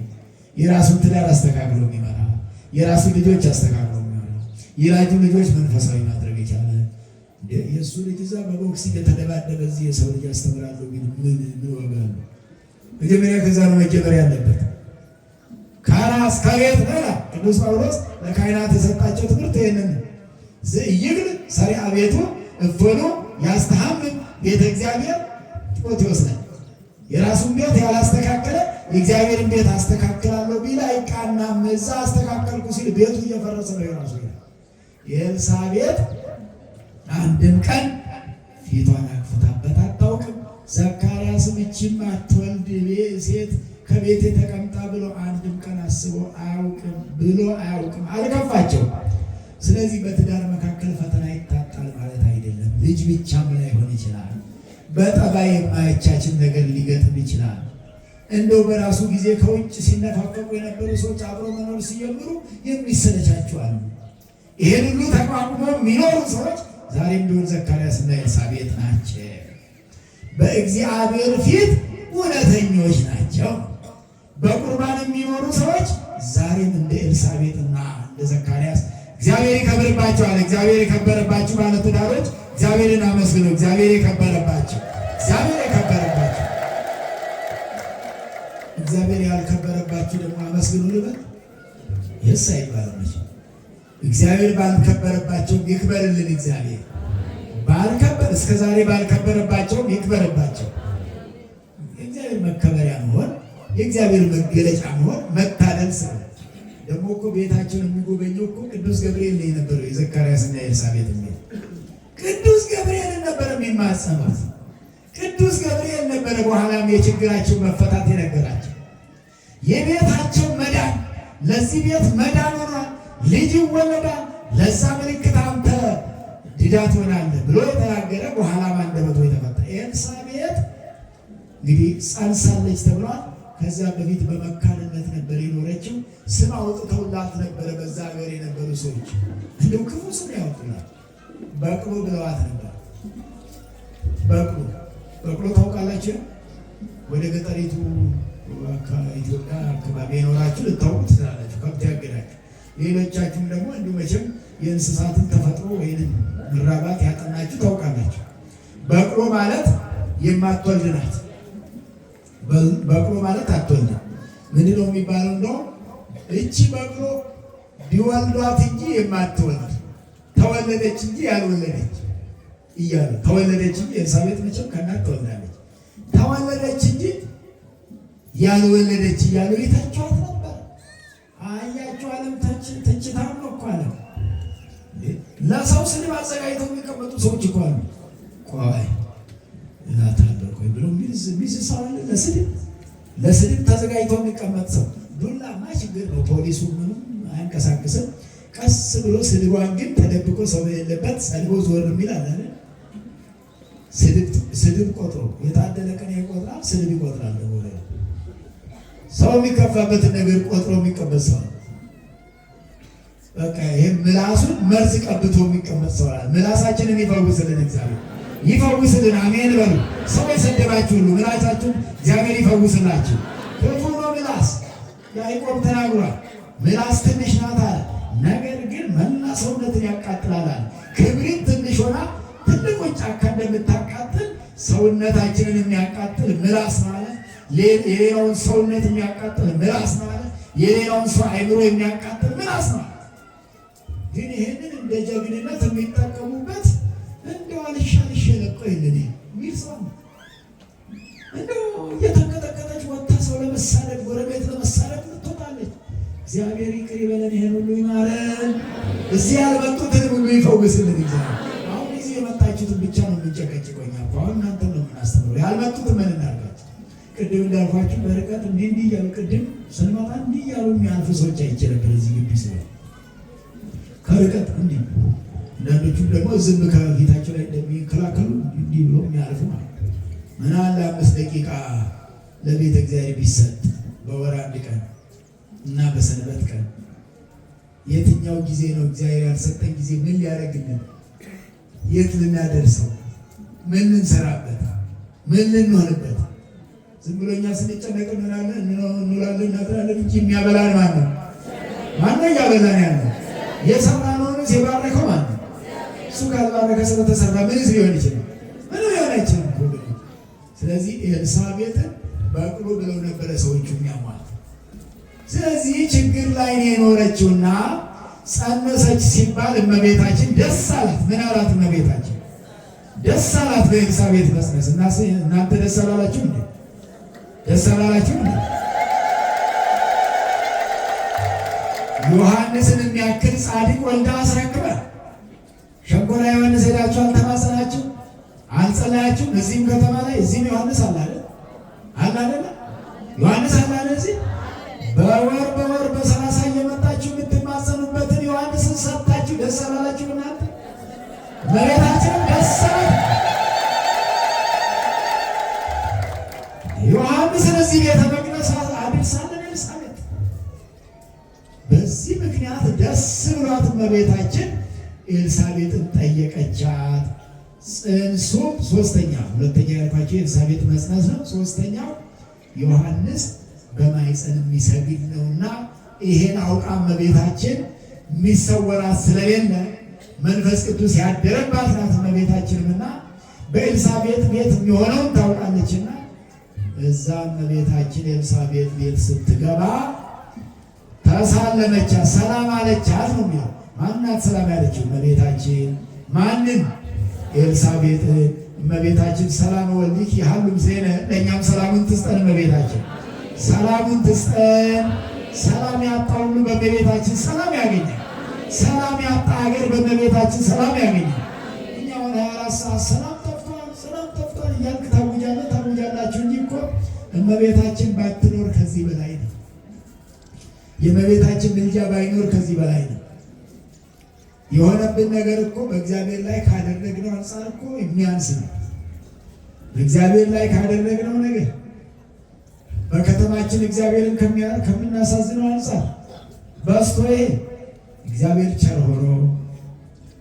የራሱን ትዳር አስተካክሎ የሚመራ፣ የራሱን ልጆች አስተካክሎ የሚመራ፣ የራጁ ልጆች መንፈሳዊ ማድረግ የቻለ። የእሱ ልጅ እዛ በቦክስ እየተደባደበ እዚህ የሰው ልጅ አስተምራለሁ ግን ምን ዋጋ አለው? መጀመሪያ ከዛ ነው መጀመሪያ ያለበት። ከራስ ከቤት ነላ ቅዱስ ጳውሎስ ለካህናት የሰጣቸው ትምህርት ይህንን ዘይግል ሰሪያ ቤቱ እፎኑ ያስተሐምም ቤተ እግዚአብሔር ጢሞቴዎስ ላይ የራሱን ቤት ያላስተካከለ የእግዚአብሔርን ቤት አስተካክላለሁ ቢል አይቃናም። እዛ አስተካከልኩ ሲል ቤቱ እየፈረሰ ነው የራሱ። የኤልሳቤጥ አንድም ቀን ፊቷን አክፍታበት አታውቅም። ዘካርያስም እቺም አትወልድ ሴት ከቤቴ ተቀምጣ ብሎ አንድም ቀን አስቦ አያውቅም። አልከፋቸው። ስለዚህ በትዳር መካከል ፈተና ይታጣል ማለት አይደለም። ልጅ ብቻም ላይሆን ይችላል። በጠባይ የማይቻችን ነገር ሊገጥም ይችላል። እንደው በራሱ ጊዜ ከውጭ ሲነፋፈቁ የነበሩ ሰዎች አብረው መኖር ሲጀምሩ የሚሰለቻቸው አሉ። ይሄን ሁሉ ተቋቁሞ የሚኖሩ ሰዎች ዛሬም ቢሆን ዘካርያስና ኤልሳቤጥ ናቸው። በእግዚአብሔር ፊት እውነተኞች ናቸው። በቁርባን የሚኖሩ ሰዎች ዛሬም እንደ ኤልሳቤጥና እንደ ዘካርያስ እግዚአብሔር ይከብርባቸዋል። እግዚአብሔር የከበረባችሁ ባለትዳሮች እግዚአብሔርን አመስግኑ። እግዚአብሔር የከበረባቸው እግዚአብሔር ያልከበረባችሁ ደግሞ አመስግኑ ልበል? የስ አይባልም። እግዚአብሔር ባልከበረባቸውም ይክበርልን። እግዚአብሔር እስከ ዛሬ ባልከበረባቸውም ይክበርባቸው። የእግዚአብሔር መከበሪያ መሆን፣ የእግዚአብሔር መገለጫ መሆን መታደል ስለ ደግሞ እኮ ቤታቸውን የሚጎበኘው እኮ ቅዱስ ገብርኤል ነው የነበረው። የዘካርያስና የኤልሳቤጥ ቤት ቅዱስ ገብርኤል ነበረ የሚማጸኑት። ቅዱስ ገብርኤል ነበረ በኋላም የችግራቸው መፈታት የነገራቸው። የቤታቸው መዳን ለዚህ ቤት መዳን ሆኗል። ልጅ ይወለዳል። ለዛ ምልክት አንተ ድዳ ትሆናለህ ብሎ የተናገረ በኋላ አንደበቱ የተፈታ። ኤልሳቤጥ እንግዲህ ጸንሳለች ተብሏል። ከዛ በፊት በመካንነት ነበር የኖረችው። ስም አውጥተውላት ነበረ በዛ ሀገር የነበሩ ሰዎች። እንደው ክፉ ስም ያወጡላት። በቅሎ ብለዋት ነበር። በቅሎ ታውቃላችሁ? ወደ ገጠሪቱ ኢትዮጵያ አካባቢ የኖራችሁ ልታውቁ ትችላላችሁ። ከብት ያገዳችሁ። ሌሎቻችሁም ደግሞ እንዲሁ መቼም የእንስሳትን ተፈጥሮ ወይንም መራባት ያጠናችሁ ታውቃላችሁ። በቅሎ ማለት የማትወልድ ናት። በቅሎ ማለት አትወልድም። ምንድን ነው የሚባለው? እንደው እቺ በቅሎ ቢወልዷት እንጂ የማትወልድ ተወለደች እንጂ ያልወለደች እያሉ ተወለደች እንጂ ኤልሳቤጥ መቼም ከእናት ተወልዳለች። ተወለደች እንጂ ያልወለደች እያሉ ይተቿት ነበር። አያችሁ፣ ዓለም ትችታም ነው እኮ ዓለም። ለሰው ስድብ አዘጋጅተው የሚቀመጡ ሰዎች እኮ አሉ። ቆይ እላታለሁ ቆይ ብሎ ሚዝ ሰው አለ። ለስድብ ተዘጋጅተው የሚቀመጥ ሰው ዱላማ ችግር ነው። ፖሊሱ ምንም አያንቀሳቅስም። ቀስ ብሎ ስድቧን ግን ተደብቆ ሰው የሌለበት ሰድቦ ዞር የሚል አለ። ስድብ ቆጥሮ የታደለ ቀን ይቆጥራል፣ ስድብ ይቆጥራል። ሰው የሚከፋበትን ነገር ቆጥሮ የሚቀመጥ ሰው በቃ ይሄ ምላሱን መርዝ ቀብቶ የሚቀመጥ ሰው አለ። ምላሳችንን ይፈውስልን እግዚአብሔር ይፈውስልን። አሜን በሉ። ሰው የሰደባችሁ ሁሉ ምላሳችሁን እግዚአብሔር ይፈውስላችሁ። ክፉ ነው ምላስ። ያዕቆብ ተናግሯል። ምላስ ትንሽ ናት አለ፣ ነገር ግን መላ ሰውነትን ያቃጥላል። ክብሪት ትንሽ ሆና ትልቁን ጫካ እንደምታቃጥል ሰውነታችንን የሚያቃጥል ምላስ ማለት የሌላውን ሰውነት የሚያቃጥል ምላስ ማለት የሌላውን ሰው አይምሮ የሚያቃጥል ምላስ ማለት። ግን ይህንን እንደ ጀግንነት የሚጠቀሙበት እንደው አልሻልሽ ለቆ ይልን የሚል ሰው እንደው እየተንቀጠቀጠች ወጥታ ሰው ለመሳደብ ጎረቤት ለመሳደብ ትወጣለች። እግዚአብሔር ይቅር ይበለን፣ ይሄን ሁሉ ይማረን። እዚህ ያልመጡትን ሁሉ ይፈውስልን እግዚአብሔር። አሁን እዚህ የመጣችሁትን ብቻ ነው የምንጨቀጭቆኛ። አሁን እናንተ ነው የምናስተምረው። ያልመጡትን ምን እናድርጋቸው? ቅድም እንዳልኳችሁ በርቀት እንዲህ እያሉ ቅድም ስንመጣ እንዲህ እያሉ የሚያልፉ ሰዎች አይቼ ነበር እዚህ ግቢ ስለ ከርቀት እንዲህ አንዳንዶቹም ደግሞ ዝም ከፊታቸው ላይ እንደሚከላከሉ እንዲህ ብሎ የሚያልፉ ማለት ነው። ምን አለ 5 ደቂቃ ለቤተ እግዚአብሔር ቢሰጥ በወር 1 ቀን እና በሰንበት ቀን። የትኛው ጊዜ ነው እግዚአብሔር ያልሰጠን ጊዜ? ምን ሊያደርግልን? የት ልናደርሰው? ምን ልንሰራበት? ምን ልንሆንበት? ዝም ብሎ እኛ ስንጨነቅ እንላለን እናድራለን እንጂ የሚያበላን ማን ነው? ማነው እያበላን ያለው? የሰራነውንስ የባረከው ማን ነው? እሱ ካልባረከ ስለተሰራ ምንስ ሊሆን ይችላል? ምንም ሊሆን አይችልም። ስለዚህ ኤልሳቤጥን በቅሎ ብለው ነበረ ሰዎቹ የሚያሟል። ስለዚህ ችግር ላይ ነው የኖረችውና ጸነሰች ሲባል እመቤታችን ደስ አላት። ምን አላት እመቤታችን? ደስ አላት በኤልሳቤጥ መጽነስ። እናንተ ደስ አላላችሁ እንዴ? ደስ አላላችሁ እንዴ? ዮሐንስን የሚያክል ጻድቅ ወልዳ አስረክበ ሸንኮራ ዮሐንስ ሄዳችሁ አልተማጸናችሁ? አልጸለያችሁም? እዚህም ከተማ ላይ እዚህም ዮሐንስ አላለ አላለ ዮሐንስ አላለ እዚህ በወር በ30 እየመጣችሁ የምትማጸኑበትን ዮሐንስን ሰጥታችሁ ደስ አላላችሁ? እናንተ መሬታችንም ደስ አላት። ዮሐንስን እዚህ ቤተ መቅደስ አድርሳለን ኤልሳቤጥ። በዚህ ምክንያት ደስ ብሏት እመቤታችን ኤልሳቤጥን ጠየቀቻት። ጽንሱም ሁለተኛ ያልኳቸው ኤልሳቤጥ መጽነስ ነው። ሶስተኛው ዮሐንስ በማይፀን የሚሰግድ ነውና ይሄን አውቃ እመቤታችን የሚሰወራት ስለሌለ መንፈስ ቅዱስ ያደረባት ናት እመቤታችንምና በኤልሳቤጥ ቤት የሚሆነውን ታውቃለችና እዛ እመቤታችን ኤልሳቤጥ ቤት ስትገባ ተሳለመቻት፣ ሰላም አለቻት ነው የሚለው። ማናት ሰላም ያለችው? እመቤታችን። ማንን? ኤልሳቤጥን። እመቤታችን ሰላም ወልድኪ ሀሉ ዜነ፣ ለእኛም ሰላሙን ትስጠን እመቤታችን፣ ሰላሙን ትስጠን። ሰላም ያጣ ሁሉ በእመቤታችን ሰላም ያገኛል። ሰላም ያጣ ሀገር በእመቤታችን ሰላም ያገኛል። እኛ አሁን 24 ሰዓት ሰላም ጠፍቷል እያልክ ታውጃላችሁ እንጂ እኮ እመቤታችን ባትኖር ከዚህ በላይ ነው። የእመቤታችን ምልጃ ባይኖር ከዚህ በላይ ነው። የሆነብን ነገር እኮ በእግዚአብሔር ላይ ካደረግነው አንጻር እኮ የሚያንስ ነው። በእግዚአብሔር ላይ ካደረግነው ነገር በከተማችን እግዚአብሔርን ከምናሳዝነው አንጻር በስቶ እግዚአብሔር ቸር ሆኖ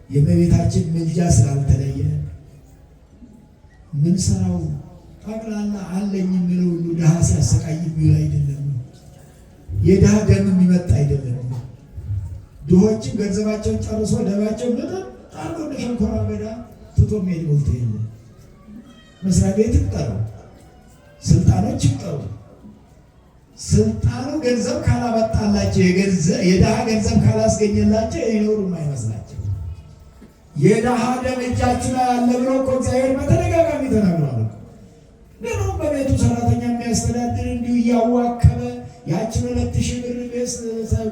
የእመቤታችን ምልጃ ስላልተለየ ምን ሰራው ጠቅላላ አለኝ የሚለው ሁሉ ድሃ ሲያሰቃይ የሚውል አይደለም። የድሃ ደም የሚመጣ አይደለም። ድሆችን ገንዘባቸውን ጨርሶ ደባቸው ምጥር ጣርጎ ሸንኮራ አገዳ ትቶ የሚሄድ ሞልቶ የለ። መስሪያ ቤት ይቅጠሩ፣ ስልጣኖች ይቅጠሩ። ስልጣኑ ገንዘብ ካላመጣላቸው የድሃ ገንዘብ ካላስገኘላቸው ይኖሩም አይመስላቸው። የድሃ ደም እጃችሁ ላይ አለ ብሎ እኮ እግዚአብሔር በተደጋጋሚ ተናግሯል። ደግሞ በቤቱ ሰራተኛ የሚያስተዳድር እንዲሁ እያዋከበ ያችን 2000 ብር ቤት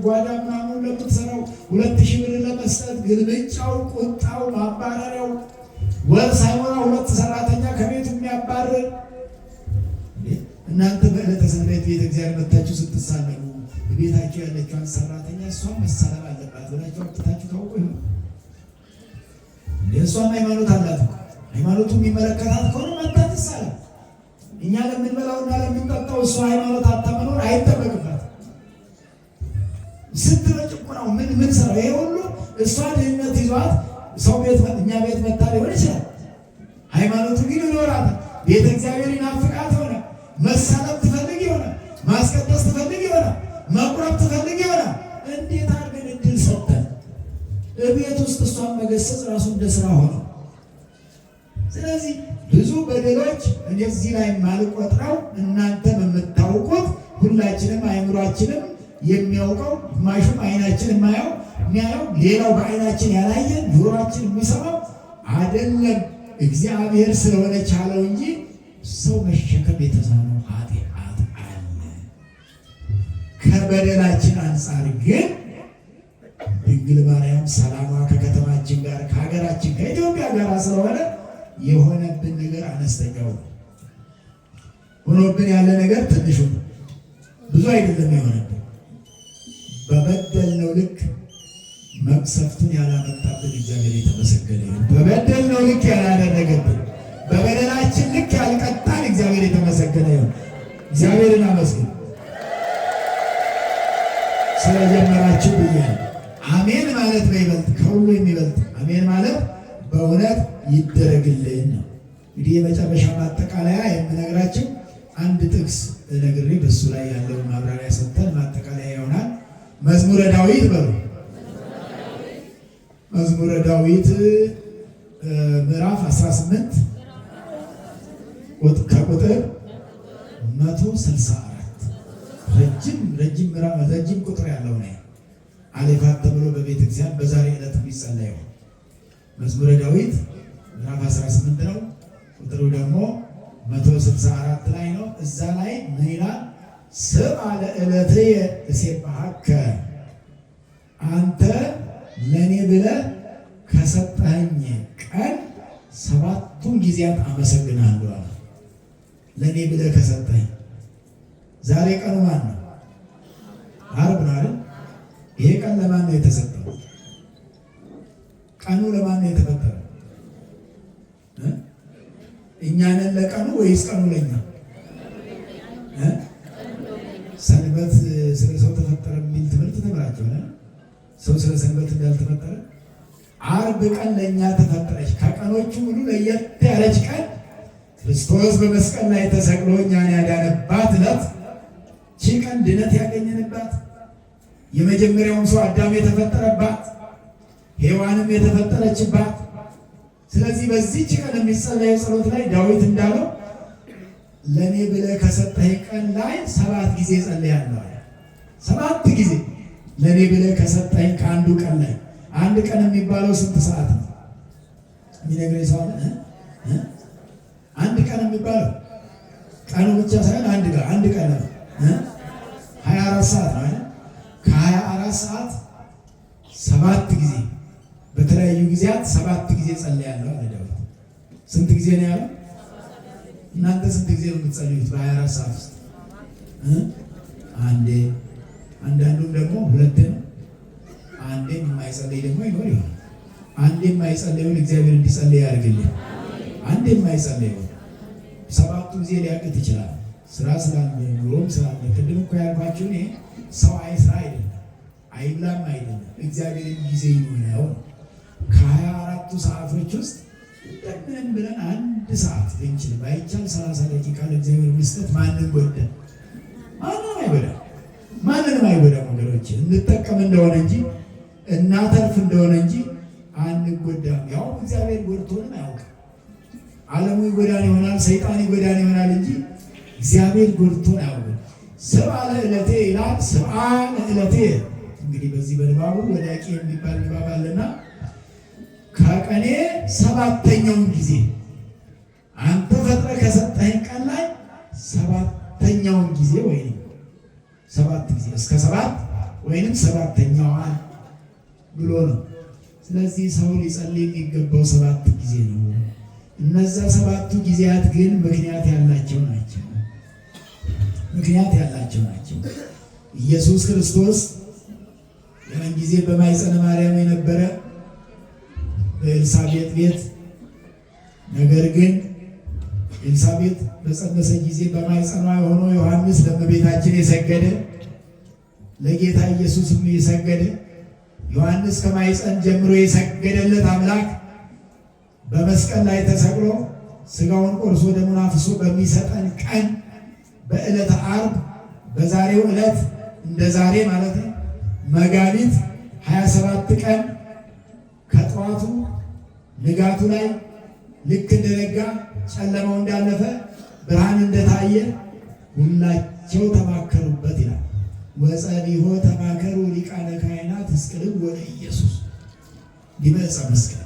ጓዳ ምናምን ለምትሰራው 2000 ብር ለመስጠት ግልምጫው፣ ቁጣው፣ ማባረሪያው ወር ሳይሞላ 2 ሰራተኛ ከቤቱ የሚያባርር እናንተ በዕለተ ሰንበት ቤተ እግዚአብሔር መታችሁ ስትሳለሙ ቤታችሁ ያለችውን ሰራተኛ እሷን መሳለም አለባት ብላችሁ አጥታችሁ ታውቁ ይሆን? እሷም ሃይማኖት አላት። ሃይማኖቱ የሚመለከታት ከሆነ መጣ ትሳለም። እኛ ለምንበላውና ለምንጠጣው እሷ ሃይማኖት አታመኖር አይጠበቅባት። ስትበጭቁናው ምን ሰራው? ይሄ ሁሉ እሷ ድህነት ይዟት ሰው ቤት እኛ ቤት መጣ ሊሆን ይችላል። ሃይማኖቱ ግን ይኖራታል። ቤተ እግዚአብሔር ይናፍቃት ሆነ መሳለም ትፈልግ ይሆናል። ማስቀደስ ትፈልግ ይሆናል። መቁረብ ትፈልግ ይሆናል። እንዴት አድርገን እድል ሰጠን? እቤት ውስጥ እሷን መገሰጽ ራሱ እንደ ስራ ሆነ። ስለዚህ ብዙ በደሎች እዚህ ላይ ማልቆጥረው እናንተም የምታውቁት ሁላችንም አይምሯችንም የሚያውቀው ግማሹም አይናችን የሚያየው ሌላው በአይናችን ያላየን ጆሮአችን የሚሰማው አይደለም። እግዚአብሔር ስለሆነ ቻለው እንጂ ሰው መሸከም የተሳነው ኃጢአት አለ። ከበደላችን አንጻር ግን ድንግል ማርያም ሰላሟ ከከተማችን ጋር ከሀገራችን ከኢትዮጵያ ጋር ስለሆነ የሆነብን ነገር አነስተኛው ሆኖብን ያለ ነገር ትንሹ ብዙ አይደለም የሆነብን። በበደልነው ልክ መቅሰፍቱን ያላመጣብን እግዚአብሔር የተመሰገነ ይሁን። በበደልነው ልክ ያላደረገብን በበደላችን ልክ ያልቀጣን እግዚአብሔር የተመሰገነ ይሁን። እግዚአብሔርን አመስግኑ። ስለጀመራችሁ ብያለሁ። አሜን ማለት በይበልጥ ከሁሉ የሚበልጥ አሜን ማለት በእውነት ይደረግልን ነው። እንግዲህ የመጨረሻ ማጠቃለያ የምነግራችሁ አንድ ጥቅስ ነግሬ በሱ ላይ ያለውን ማብራሪያ ሰጥተን ማጠቃለያ ይሆናል። መዝሙረ ዳዊት በሉ። መዝሙረ ዳዊት ምዕራፍ 18 ከቁጥር 164 ረጅም ቁጥር ያለው ነው። አሌፋት ተብሎ በቤተ ክርስቲያን በዛሬ ዕለት የሚጸለየው መዝሙረ ዳዊት ምዕራፍ 18 ነው። ቁጥሩ ደግሞ 164 ላይ ነው። እዛ ላይ ምን ይላል? ስብሐ ለዕለትየ እሴብሐከ፣ አንተ ለእኔ ብለህ ከሰጠኸኝ ቀን 7ቱን ጊዜያት አመሰግናለሁ አለ። ለእኔ ብለህ ከሰጠኸኝ። ዛሬ ቀኑ ማን ነው? ዓርብ ነው አይደል? ይሄ ቀን ለማን ነው የተሰጠው? ቀኑ ለማን ነው የተፈጠረው? እኛ ነን ለቀኑ ወይስ ቀኑ ለኛ? ሰንበት ስለ ሰው ተፈጠረ የሚል ትምህርት ተምራችሁ ሰው ስለ ሰንበት እንዳልተፈጠረ። ዓርብ ቀን ለእኛ ተፈጠረች። ከቀኖቹ ሁሉ ለየት ያለች ቀን ክርስቶስ በመስቀል ላይ ተሰቅሎ እኛን ያዳነባት ዕለት፣ ይህች ቀን ድነት ያገኘንባት፣ የመጀመሪያውም ሰው አዳም የተፈጠረባት፣ ሔዋንም የተፈጠረችባት። ስለዚህ በዚህች ቀን የሚጸለየው ጸሎት ላይ ዳዊት እንዳለው ለእኔ ብለህ ከሰጠኸኝ ቀን ላይ 7 ጊዜ ጸልያለሁ። 7 ጊዜ ለእኔ ብለህ ከሰጠኸኝ ከአንዱ ቀን ላይ። አንድ ቀን የሚባለው ስንት ሰዓት ነው? የሚነግረኝ ሰው አለ? አንድ ቀን የሚባለው ቀኑ ብቻ ሳይሆን አንድ ቀን ነው። 24 ሰዓት ነው አይደል? ከ24 ሰዓት 7 ጊዜ በተለያዩ ጊዜያት 7 ጊዜ ጸልያለሁ አለ ዳዊት። ስንት ጊዜ ነው ያለው? እናንተ ስንት ጊዜ ነው የምትጸልዩት በ24 ሰዓት ውስጥ? አንዴ፣ አንዳንዱም ደግሞ 2 ነው። አንዴ የማይጸልይ ደግሞ ይኖር ይሆናል። አንዴ የማይጸልየውን እግዚአብሔር እንዲጸልይ ያድርግልን። አንዴ የማይጸልየውን 7 ጊዜ ሊያቅት ይችላል። ስራ ስላለ ኑሮም ስላለ ቅድም እኮ ያልኳችሁ እኔ ሰው አይስራ አይደለም አይብላም አይደለም እግዚአብሔር ጊዜ ይኖረው። ከ24ቱ ሰዓቶች ውስጥ እንደምንም ብለን አንድ ሰዓት ብንችል ባይቻል 30 ደቂቃ ለእግዚአብሔር መስጠት ማንም ጎዳ? ማንም አይጎዳ፣ ማንንም አይጎዳ። ነገሮች እንጠቀም እንደሆነ እንጂ እናተርፍ እንደሆነ እንጂ አንጎዳም። ያው እግዚአብሔር ጎድቶንም አያውቅም። ዓለሙ ይጎዳን ይሆናል፣ ሰይጣን ይጎዳን ይሆናል እንጂ እግዚአብሔር ጎድቶን አያውቅም። ሰብአ ለዕለቴ ይላል። ሰብአ ለዕለቴ እንግዲህ በዚህ በንባቡ ወዳቂ የሚባል ንባብ አለና ከቀኔ 7ኛውን ጊዜ አንተ ፈጥረህ ከሰጠኸኝ ቀን ላይ 7ኛውን ጊዜ ወይም 7 ጊዜ እስከ 7 ወይንም 7ኛዋን ብሎ ነው። ስለዚህ ሰው ሊጸልይ የሚገባው 7 ጊዜ ነው። እነዛ 7ቱ ጊዜያት ግን ምክንያት ያላቸው ናቸው። ምክንያት ያላቸው ናቸው። ኢየሱስ ክርስቶስ ያን ጊዜ በማኅፀነ ማርያም የነበረ በኤልሳቤጥ ቤት፣ ነገር ግን ኤልሳቤጥ በጸነሰ ጊዜ በማኅፀኗ ሆኖ ዮሐንስ ለእመቤታችን የሰገደ ለጌታ ኢየሱስም የሰገደ ዮሐንስ ከማኅፀን ጀምሮ የሰገደለት አምላክ በመስቀል ላይ ተሰቅሎ ሥጋውን ቆርሶ ደሙን አፍስሶ በሚሰጠን ቀን በዕለተ ዓርብ በዛሬው ዕለት እንደ ዛሬ ማለት ነው መጋቢት 27 ቀን ከጠዋቱ ንጋቱ ላይ ልክ እንደነጋ ጨለማው እንዳለፈ ብርሃን እንደታየ ሁላቸው ተማከሩበት ይላል። ወጸቢሖ ተማከሩ ሊቃነ ካህናት እስቅልም ወደ ኢየሱስ ዲበፀ መስቀል።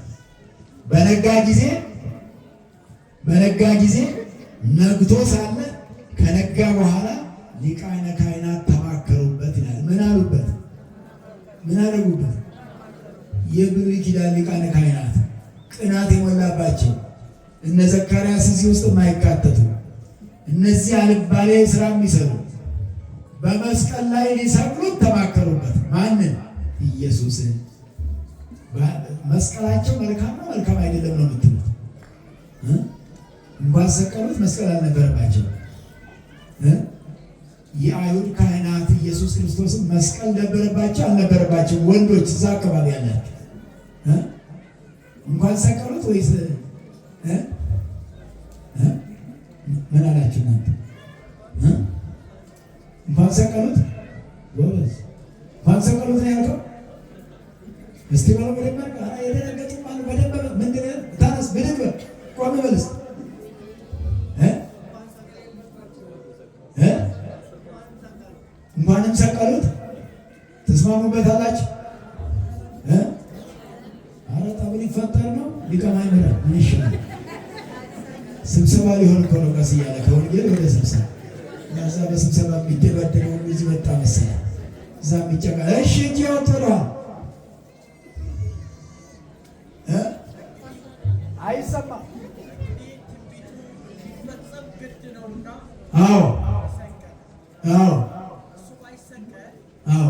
በነጋ ጊዜ ነግቶ ሳለ ከነጋ በኋላ ሊቃነ ካህናት ተማከሩበት ይላል። ምን አሉበት? ምን አደረጉበት? የብሉይ ኪዳን ሊቃነ ካህናት ቅናት የሞላባቸው እነ ዘካርያስ እዚህ ውስጥ የማይካተቱ እነዚህ አልባሌ ስራ የሚሰሩ በመስቀል ላይ ሊሰቅሉት ተማከሩበት። ማንን? ኢየሱስን። መስቀላቸው መልካም ነው መልካም አይደለም ነው የምትሉት? እንኳን ሰቀሉት መስቀል አልነበረባቸው። የአይሁድ ካህናት ኢየሱስ ክርስቶስን መስቀል ነበረባቸው አልነበረባቸው? ወንዶች እዛ አካባቢ ያላቸው እንኳን ሰቀሉት ወይስ ምን አላችሁ እናንተ? እንኳን ሰቀሉት ወይስ እንኳን ሰቀሉት ነው ያልከው? እስቲ ባለው በደንብ አራ የደረገጡ ማለት በደንብ ምንድን ነው? ታነስ በደንብ ቆም በልስ እንኳንም ሰቀሉት ተስማሙበታላችሁ? አረ ጠብል ይፈጠር ነው ሊቀማኝ ነው። ምን ይሻላል? ስብሰባ ሊሆን እኮ ነው። ቀስ እያለ ከወንጌል ወደ ስብሰባ እዛ በስብሰባ የሚደባደበው እዚህ መጣ መሰለኝ። እዛ የሚጨቃ እሺ እጅ ያወጥቷል አይሰማም። አዎ አዎ አዎ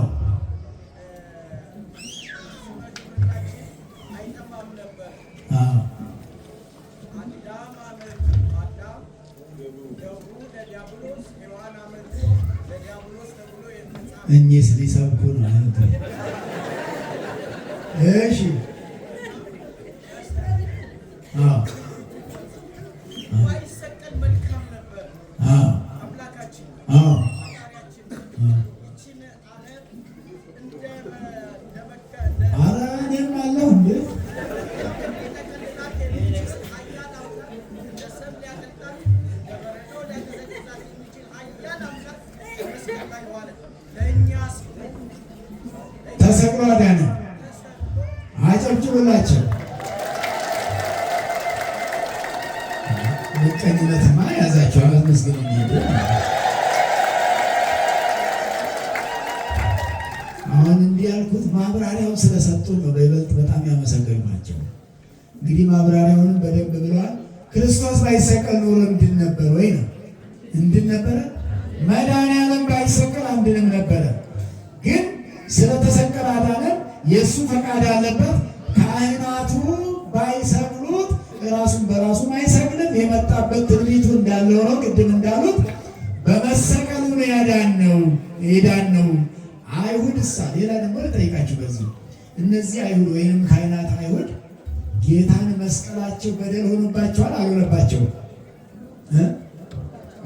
እኚህስ ሊሰብኩ ነው። እሺ እኔም አለሁ እንዴ ተሰቅሎ አዳነ። አጨብጭቡላቸው። ምቀኝነትማ ያዛቸው አመስግን እንዲሄዱ። አሁን እንዲህ ያልኩት ማብራሪያውን ስለሰጡን ነው። በይበልጥ በጣም ያመሰገንኳቸው። እንግዲህ ማብራሪያውንም በደንብ ብለዋል። ክርስቶስ ባይሰቀል ኖሮ እንድን ነበር ወይ ነው? እንድን ነበረ። መድኃኒዓለም ባይሰቀል አንድንም ነበረ። ግን ስለተሰቀለ አዳነን። የእሱ ፈቃድ አለበት። ካህናቱ ባይሰቅሉት ራሱን በራሱ አይሰቅልም። የመጣበት ትንቢቱ እንዳለው ነው። ቅድም እንዳሉት በመሰቀሉ ነው የዳነው። አይሁድሳ ሌላ ደግሞ ልጠይቃችሁ በዚህ እነዚህ አይሁድ ወይንም ካህናት አይሁድ ጌታን መስቀላቸው በደል ሆኖባቸዋል አልሆነባቸውም?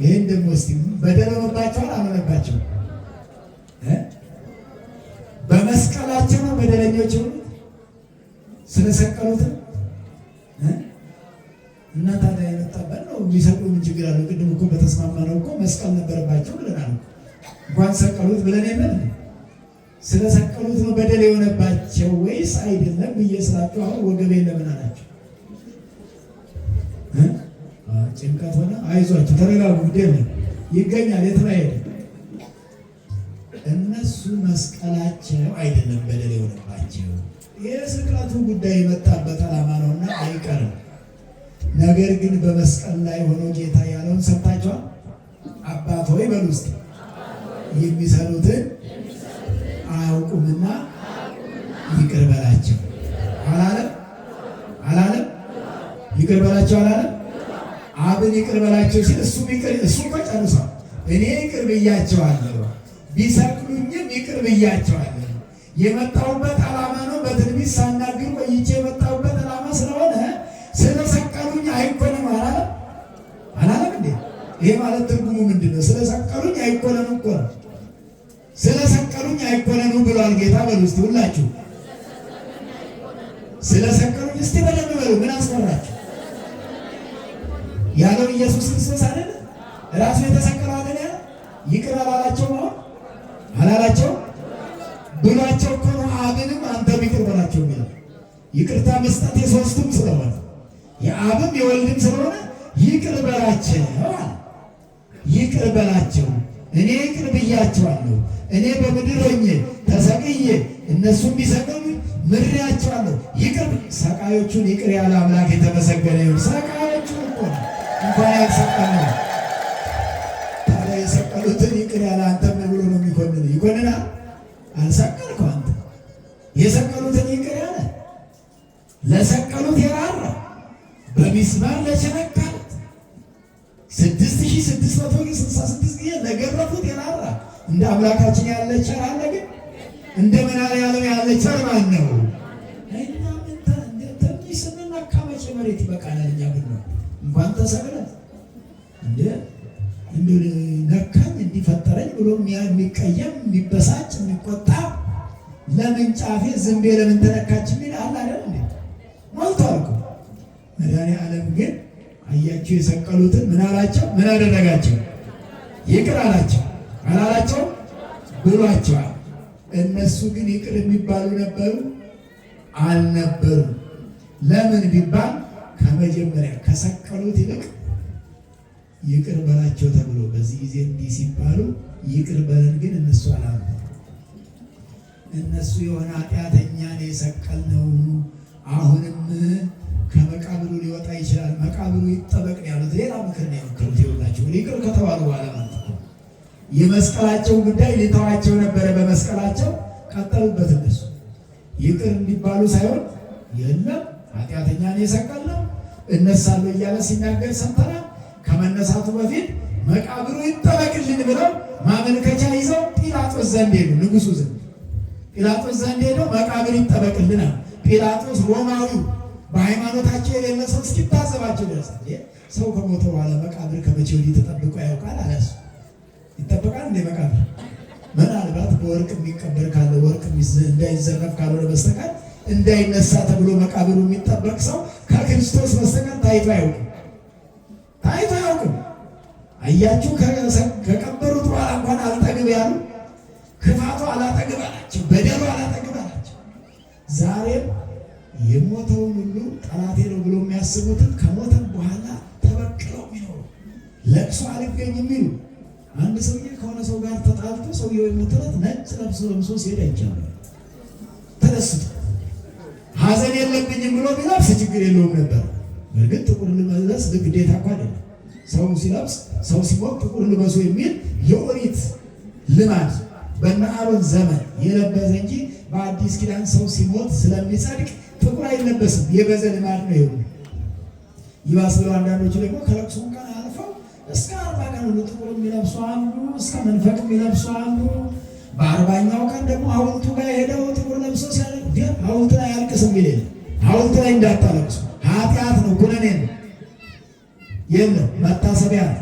ይህን ደግሞ እስቲ በደል ሆኖባቸዋል አልሆነባቸውም? በመስቀላቸው ነው በደለኞች ሆኑት ስለሰቀሉት ነው። እና ታዲያ የመጣበት ነው የሚሰቅሉ ምን ችግር አለው? ቅድም እኮ በተስማማነው እኮ መስቀል ነበረባቸው ብለናል። እንኳን ሰቀሉት ብለን የለን ስለሰቀሉት ነው በደል የሆነባቸው ወይስ አይደለም ብዬ ስላቸው አሁን ወገቤ ለምን አላቸው? ጭንቀት ሆነ። አይዟቸው ተረጋጉ፣ ጉዳይ ይገኛል። የት ላይ ሄደ? እነሱ መስቀላቸው አይደለም በደል የሆነባቸው። የስቅለቱ ጉዳይ የመጣበት ዓላማ ነውና አይቀርም። ነገር ግን በመስቀል ላይ ሆኖ ጌታ ያለውን ሰምታችኋል። አባት ሆይ በሉ እስኪ የሚሰሩትን አያውቁምና ይቅር በላቸው አላለም? ይቅር በላቸው አላለም? አብን ይቅር በላቸው ሲል እሱ እኮ ጨርሷል። እኔ ይቅር ብያቸዋለሁ፣ ቢሰቅሉኝም ይቅር ብያቸዋለሁ። የመጣሁበት ዓላማ ነው። በትንቢት ሳናግር ቆይቼ የመጣሁበት ዓላማ ስለሆነ ስለሰቀሉኝ አይኮነም አላለም እንዴ? ይሄ ማለት ትርጉሙ ምንድን ነው? ስለሰቀሉኝ አይኮነኑ እኮ ነው። ስለሰቀሉኝ አይኮነኑ ብሏል ጌታ። በሉ እስቲ ሁላችሁ ስለሰቀሉኝ እስቲ በደንብ በሉ። ምን አስፈራችሁ? ያለው ኢየሱስ ክርስቶስ አይደል? ራሱ የተሰቀለው አይደል? ይቅር አላላቸው ነው አላላቸው ብሏቸው እኮ ነው። አብንም አንተም ይቅር በላቸው የሚለው ይቅርታ መስጠት የሶስቱም ስለሆነ የአብም የወልድም ስለሆነ ይቅር በላቸው ይቅር በላቸው። እኔ ይቅር ብያቸዋለሁ። እኔ በምድር ሆኜ ተሰቅዬ እነሱም ቢሰቅሉ ምሬያቸዋለሁ። ይቅር ሰቃዮቹን ይቅር ያለ አምላክ የተመሰገነ ይሁን። ሰቃዮቹን እኮ እንኳን ያልሰቀሉ ታዲያ የሰቀሉትን ይቅር ያለ አንተ ምን ብሎ ነው የሚኮንን? ይኮንናል? አልሰቀልከው አንተ። የሰቀሉትን ይቅር ያለ ለሰቀሉት የራራ በሚስማር ለቸነከሩት 6666 ጊዜ ለገረፉት የራራ እንደ አምላካችን ያለ ቸር አለ? ግን እንደ መናሪ ያለው ያለ ቸር ማን ነው? እና ምን ትንሽ ስንነካ መቼ መሬት ይበቃናል? እኛ ብንሆን እንኳን ተሰቅለን እንደ ነካኝ እንዲፈጠረኝ ብሎ የሚቀየም የሚበሳጭ የሚቆጣ ለምን ጫፌ ዝንቤ ለምን ተነካች የሚል አለ አይደል እንዴ? ሞልቷል እኮ። መድኃኔዓለም ግን አያችሁ የሰቀሉትን ምን አላቸው? ምን አደረጋቸው? ይቅር አላቸው አላላቸው ብሏቸዋል። እነሱ ግን ይቅር የሚባሉ ነበሩ አልነበሩም? ለምን ቢባል ከመጀመሪያ ከሰቀሉት ይልቅ ይቅር በላቸው ተብሎ በዚህ ጊዜ እንዲህ ሲባሉ ይቅር በለን ግን እነሱ አላሉ። እነሱ የሆነ ኃጢአተኛን የሰቀልነው አሁንም ከመቃብሩ ሊወጣ ይችላል፣ መቃብሩ ይጠበቅ ነው ያሉት። ሌላ ምክር ነው የመከሩት። ይኸውላችሁ ይቅር ከተባሉ በኋላ ማለት ነው የመስቀላቸው ጉዳይ ሊተዋቸው ነበረ። በመስቀላቸው ቀጠሉበት። እነሱ ይቅር እንዲባሉ ሳይሆን የለም ኃጢአተኛን የሰቀልነው እነሳለሁ እያለ ሲናገር ሰምተናል። ከመነሳቱ በፊት መቃብሩ ይጠበቅልን ብለው ማመልከቻ ይዘው ጲላጦስ ዘንድ ሄዱ። ንጉሱ ዘንድ ጲላጦስ ዘንድ ሄደው መቃብር ይጠበቅልናል። ጲላጦስ ሮማዊው በሃይማኖታቸው የሌለ ሰው እስኪታዘባቸው ድረስ ሰው ከሞተ በኋላ መቃብር ከመቼ ወዲህ ተጠብቆ ያውቃል? አላሱ ይጠበቃል እንደ መቃብር ምናልባት በወርቅ የሚቀበር ካለ ወርቅ እንዳይዘረፍ ካልሆነ በስተቀር እንዳይነሳ ተብሎ መቃብሩ የሚጠበቅ ሰው ከክርስቶስ በስተቀር ታይቶ አያውቅም። አያችሁ ከቀበሩት በኋላ እንኳን አልጠግብ ያሉ ክፋቱ አላጠግብ አላቸው፣ በደሉ አላጠግብ አላቸው። ዛሬም የሞተውን ሁሉ ጠላቴ ነው ብሎ የሚያስቡትን ከሞተን በኋላ ተበቅለው የሚኖሩ ለቅሶ አልገኝ የሚሉ አንድ ሰውዬ ከሆነ ሰው ጋር ተጣልቶ ሰውየው የሞተለት ነጭ ለብሶ ሲሄድ አይቻልም። ተደስቶ ሀዘን የለብኝም ብሎ ቢለብስ ችግር የለውም ነበር። በእርግጥ ጥቁር ልበስ ግዴታ እኮ አይደለም። ሰው ሲለብስ ሰው ሲሞት ጥቁር ልበሱ የሚል የኦሪት ልማድ በእነ አሮን ዘመን የለበሰ እንጂ በአዲስ ኪዳን ሰው ሲሞት ስለሚጸድቅ ጥቁር አይለበስም። የበዘ ልማድ ነው። ይሁን ይባስ ብለው አንዳንዶቹ ደግሞ ከለቅሶ እንኳን አልፈው እስከ 40 ቀን ሁሉ ጥቁር የሚለብሱ አሉ፣ እስከ መንፈቅ የሚለብሱ አሉ። በ40ኛው ቀን ደግሞ ሐውልቱ ጋር ሄደው ጥቁር ለብሰው ሲያለቅሱ ሐውልት ላይ አልቅስ የሚል የለም። ሐውልት ላይ እንዳታለቅሱ፣ ኃጢአት ነው፣ ኩነኔ ነው። የለም መታሰቢያ ነው።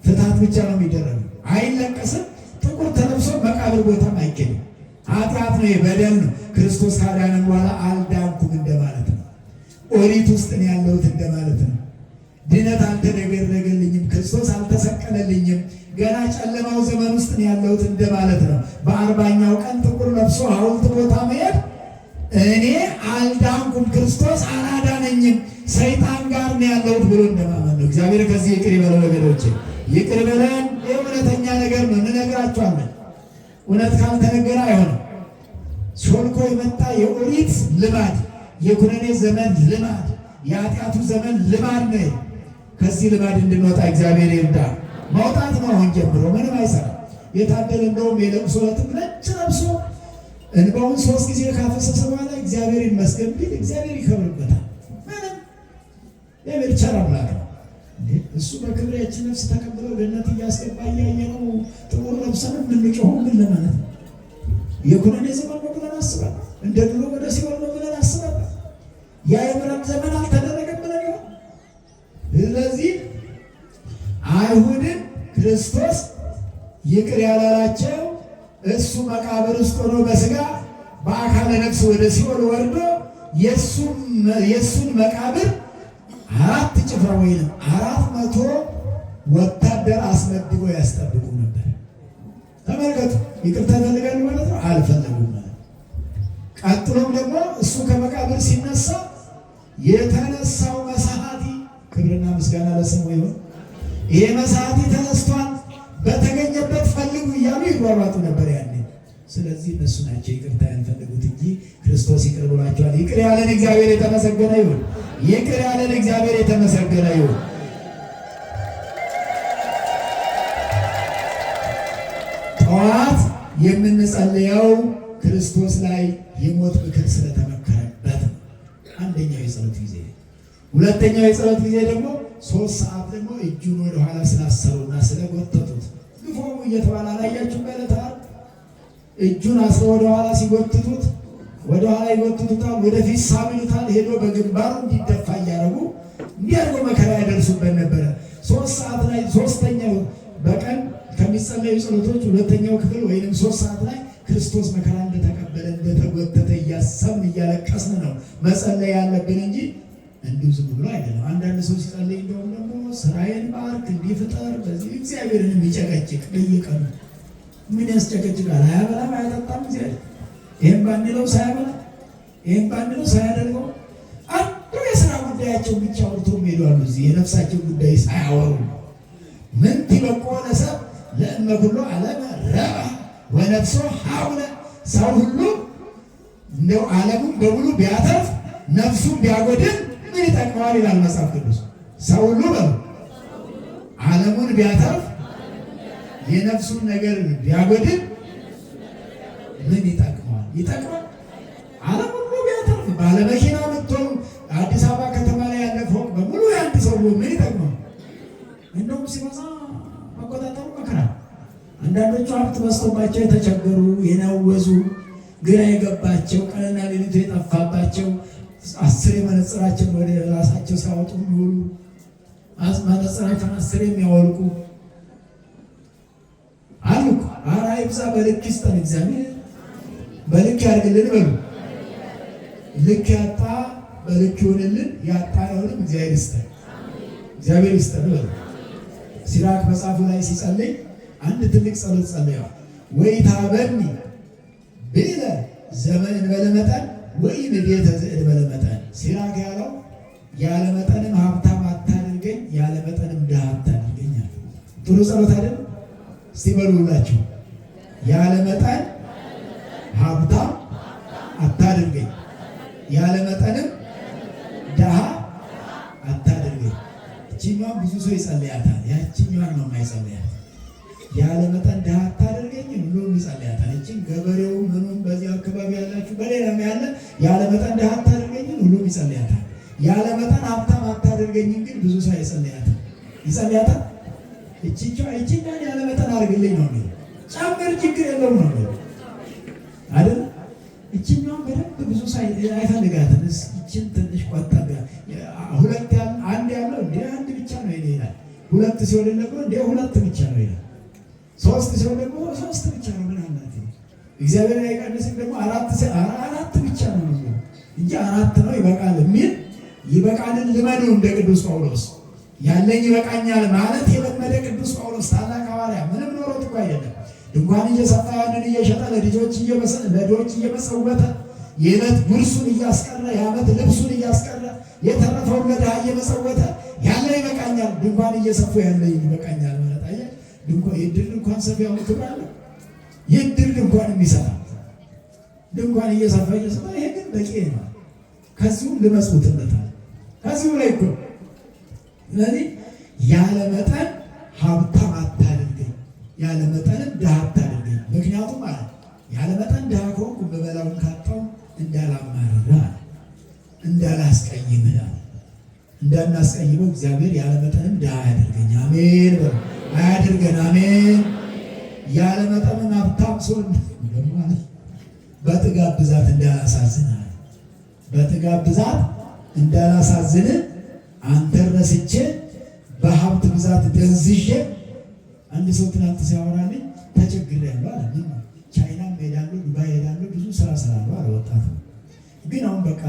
ፍታት ብቻ ነው የሚደረገው። አይለቀስም። ጥቁር ተለብሶ መቃብር ቦታም አይገኝም። ኃጢአት ነው፣ በደል ነው። ክርስቶስ ካዳነን በኋላ አልዳንኩም እንደማለት ነው። ኦሪት ውስጥ ነው ያለሁት እንደማለት ነው። ድነት አልተደረገልኝም፣ ክርስቶስ አልተሰቀለልኝም፣ ገና ጨለማው ዘመን ውስጥ ነው ያለሁት እንደማለት ነው። በ40ኛው ቀን ጥቁር ለብሶ ሐውልት ቦታ መሄድ እኔ አልዳንኩም፣ ክርስቶስ አላዳነኝም፣ ሰይጣን ጋር ነው ያለሁት ብሎ እንደማመን ነው። እግዚአብሔር ከዚህ ይቅር ይበለው ወገኖቼ፣ ይቅር ይበለን። የእውነተኛ ነገር ነው፣ እንነግራችኋለን። እውነት ካልተነገረ አይሆንም። ሾልኮ የመጣ የኦሪት ልማድ፣ የኩነኔ ዘመን ልማድ፣ የኃጢአቱ ዘመን ልማድ ነው። ከዚህ ልማድ እንድንወጣ እግዚአብሔር ይርዳ። መውጣት ነው አሁን ጀምሮ፣ ምንም አይሰራም። የታደለ እንደውም የለቅሶ ዕለትም ነጭ ለብሶ እንባውን 3 ጊዜ ካፈሰሰ በኋላ እግዚአብሔር ይመስገን ቢል እግዚአብሔር ይከብርበታል። ምንም የምር ቸር አምላክ ነው። እሱ በክብር ያችን ነፍስ ተቀብለው ገነት እያስገባ እያየ ነው። ጥቁር ለብሰን የምንጮኸው ምን ለማለት ነው? የኩነኔ ዘመን ነው ብለን አስበን፣ እንደ ድሮ ወደ ሲኦል ነው ብለን አስበን፣ ያ የምሕረት ዘመን አልተደረገም ብለን ይሆን? ስለዚህ አይሁድን ክርስቶስ ይቅር ያላላቸው እሱ መቃብር ውስጥ ሆኖ በሥጋ በአካለ ነፍስ ወደ ሲኦል ወርዶ የእሱን መቃብር 4 ጭፍራ ወይንም 400 ወታደር አስመድቦ ያስጠብቁ ነበር። ተመልከቱ። ይቅርታ ይፈልጋሉ ማለት ነው? አልፈለጉም ማለት። ቀጥሎም ደግሞ እሱ ከመቃብር ሲነሳ የተነሳው መሳሐቲ፣ ክብርና ምስጋና ለስሙ ይሁን፣ ይሄ መሳሐቲ ተነስቷል፣ በተገኘበት ፈልጉ እያሉ ይጓሯጡ ነበር ያኔ። ስለዚህ እነሱ ናቸው ይቅርታ ያልፈለጉት እንጂ ክርስቶስ ይቅር ብሏቸዋል። ይቅር ያለን እግዚአብሔር የተመሰገነ ይሁን። ይቅር ያለን እግዚአብሔር የተመሰገነ ይሁን። ጠዋት የምንጸልየው ክርስቶስ ላይ የሞት ምክር ስለተመከረበት አንደኛው የጸሎት ጊዜ። ሁለተኛው የጸሎት ጊዜ ደግሞ 3 ሰዓት ደግሞ እጁን ወደኋላ ስላሰሩና ስለጎተቱት ግፎሙ እየተባለ አላያችሁ? በለታል እጁን አስረው ወደኋላ ሲጎትቱት ወደኋላ ይጎትቱታል፣ ወደፊት ሳቢሉታል። ሄዶ በግንባሩ እንዲደፋ እያደረጉ እንዲያርጎ መከራ ያደርሱበት ነበረ። 3 ሰዓት ላይ ሶስተኛው በቀን ከሚጸለዩ ጸሎቶች ሁለተኛው ክፍል ወይንም 3 ሰዓት ላይ ክርስቶስ መከራ እንደተቀበለ እንደተጎተተ እያሰብን እያለቀስን ነው መጸለይ ያለብን እንጂ እንዲሁ ዝም ብሎ አይደለም። አንዳንድ ሰው ሲጸልይ እንደውም ደግሞ ስራዬን ባርክ እንዲፍጠር በዚህ እግዚአብሔርን የሚጨቀጭቅ በየቀኑ ምን ያስጨቀጭቃል? አያበላም አያጠጣም እግዚአብሔር። ይህም ባንለው ሳያበላ ይህም ባንለው ሳያደርገው አንዱ የስራ ጉዳያቸው ብቻ አውርተው ሄዷሉ። እዚህ የነፍሳቸው ጉዳይ ሳያወሩ ምን ትበቆ ለሰብ ለእመ ኩሎ ዓለመ ረባ ወነፍሶ ሀውለ። ሰው ሁሉ እንደው ዓለሙን በሙሉ ቢያተርፍ ነፍሱን ቢያጎድል ምን ይጠቅመዋል ይላል መጽሐፍ ቅዱስ። ሰው ሁሉ በሉ ዓለሙን ቢያተርፍ የነፍሱን ነገር ቢያጎድል ምን ይጠቅመዋል? ይጠቅማል? ዓለም ሁሉ ቢያተርፍ ባለመኪና ብትሆኑ አዲስ አበባ ከተማ ላይ ያለ ፎቅ በሙሉ የአንድ ሰው ምን ይጠቅመዋል? እንደውም ሲበዛ መቆጣጠሩ መከራ። አንዳንዶቹ ሀብት በዝቶባቸው የተቸገሩ የናወዙ ግራ የገባቸው ቀንና ሌሊቱ የጠፋባቸው 10 መነጽራቸውን ወደ ራሳቸው ሲያወጡ የሚውሉ መነጽራቸውን 10 የሚያወልቁ አሉ። ኧረ ይብዛ፣ በልክ ይስጠን እግዚአብሔር፣ በልክ ያድርግልን በሉ። ልክ ያጣ በልክ ይሆንልን፣ ያጣ ነውንም እግዚአብሔር ይስጠን፣ እግዚአብሔር ይስጠን በሉ። ሲራክ መጽሐፉ ላይ ሲጸልይ አንድ ትልቅ ጸሎት ጸልየዋል። ወይ ታበኒ ብለ ዘመን እንበለ መጠን ወይ ንዴተ እንበለ መጠን። ሲራክ ያለው ያለ መጠንም ሀብታም አታድርገኝ፣ ያለ መጠንም ድሃ አታድርገኝ። ጥሩ ጸሎት አይደል? እስቲ በሉላችሁ፣ ያለ መጠን ሀብታም አታድርገኝ፣ ያለ መጠንም ድሃ አታድርገኝ። እቺኛዋን ብዙ ሰው ይጸልያታል፣ ያቺኛዋን ነው የማይጸልያት። ያለ መጠን ድሃ አታድርገኝ ሁሉም ይጸልያታል። እቺን ገበሬው ምኑም በዚህ አካባቢ ያላችሁ በሌላም ያለ ያለ መጠን ድሃ አታድርገኝ ሁሉም ይጸልያታል። ያለ መጠን ሀብታም አታድርገኝ ግን ብዙ ሰው ይጸልያታል። ይጸልያታል እቺኛን ያለ መጠን አድርግልኝ ነው የሚለው። ጨምር ችግር የለውም ነው የሚለው አይደል? እቺኛውን በደንብ ብዙ አይፈልጋትም። እቺን ትንሽ ቆጠብ። አንድ ያለው እንደ አንድ ብቻ ነው ይላል። ሁለት ሲሆን ደግሞ እንደ ሁለት ብቻ ነው ይላል። ሶስት ሲሆን ደግሞ ሶስት ብቻ ነው። ምን አላት እግዚአብሔር አይቀንስም። ደግሞ አራት ብቻ ነው እንጂ አራት ነው ይበቃል የሚል ይበቃልን ልመዱ እንደ ቅዱስ ጳውሎስ ያለኝ ይበቃኛል ማለት የለመደ ቅዱስ ጳውሎስ ታላቅ ሐዋርያ ምንም ኖሮት እኮ አይደለም። ድንኳን እየሰፋ ያንን እየሸጠ ለድሆች እየመጸወተ የዕለት ጉርሱን እያስቀረ የዓመት ልብሱን እያስቀረ የተረፈውን ለድሃ እየመጸወተ ያለ ይበቃኛል። ድንኳን እየሰፉ ያለ ይበቃኛል ማለት አየህ። የዕድር ድንኳን ሰፊ ያው ክብር አለ። የዕድር ድንኳን የሚሰራ ድንኳን እየሰፋ ይሄ ግን በቂ ነው። ከዚሁም ልመጽውትበታል ከዚሁ ላይ እኮ። ስለዚህ ያለ መጠን ሀብታም አታድርገኝ፣ ያለ መጠንም ድሃ አታድርገኝ። ምክንያቱም ማለት ያለ መጠን ድሃ ከሆንኩ በበላውን ካጣው እንዳላማርር እንዳላስቀይምህ እንዳናስቀይመው እግዚአብሔር ያለ መጠንም ድሃ አያድርገኝ። አሜን አያድርገን። አሜን። ያለ መጠንም ሀብታም ሲሆን በጥጋብ ብዛት እንዳላሳዝንህ በጥጋብ ብዛት እንዳላሳዝንህ አንተን ረስቼ በሀብት ብዛት ደንዝዤ። አንድ ሰው ትናንት ሲያወራልኝ ተቸግሬያለሁ አለ። ምን ቻይናም ሄዳለሁ ዱባይ ሄዳለሁ ብዙ ስራ እሰራለሁ አለ። ወጣት ግን አሁን በቃ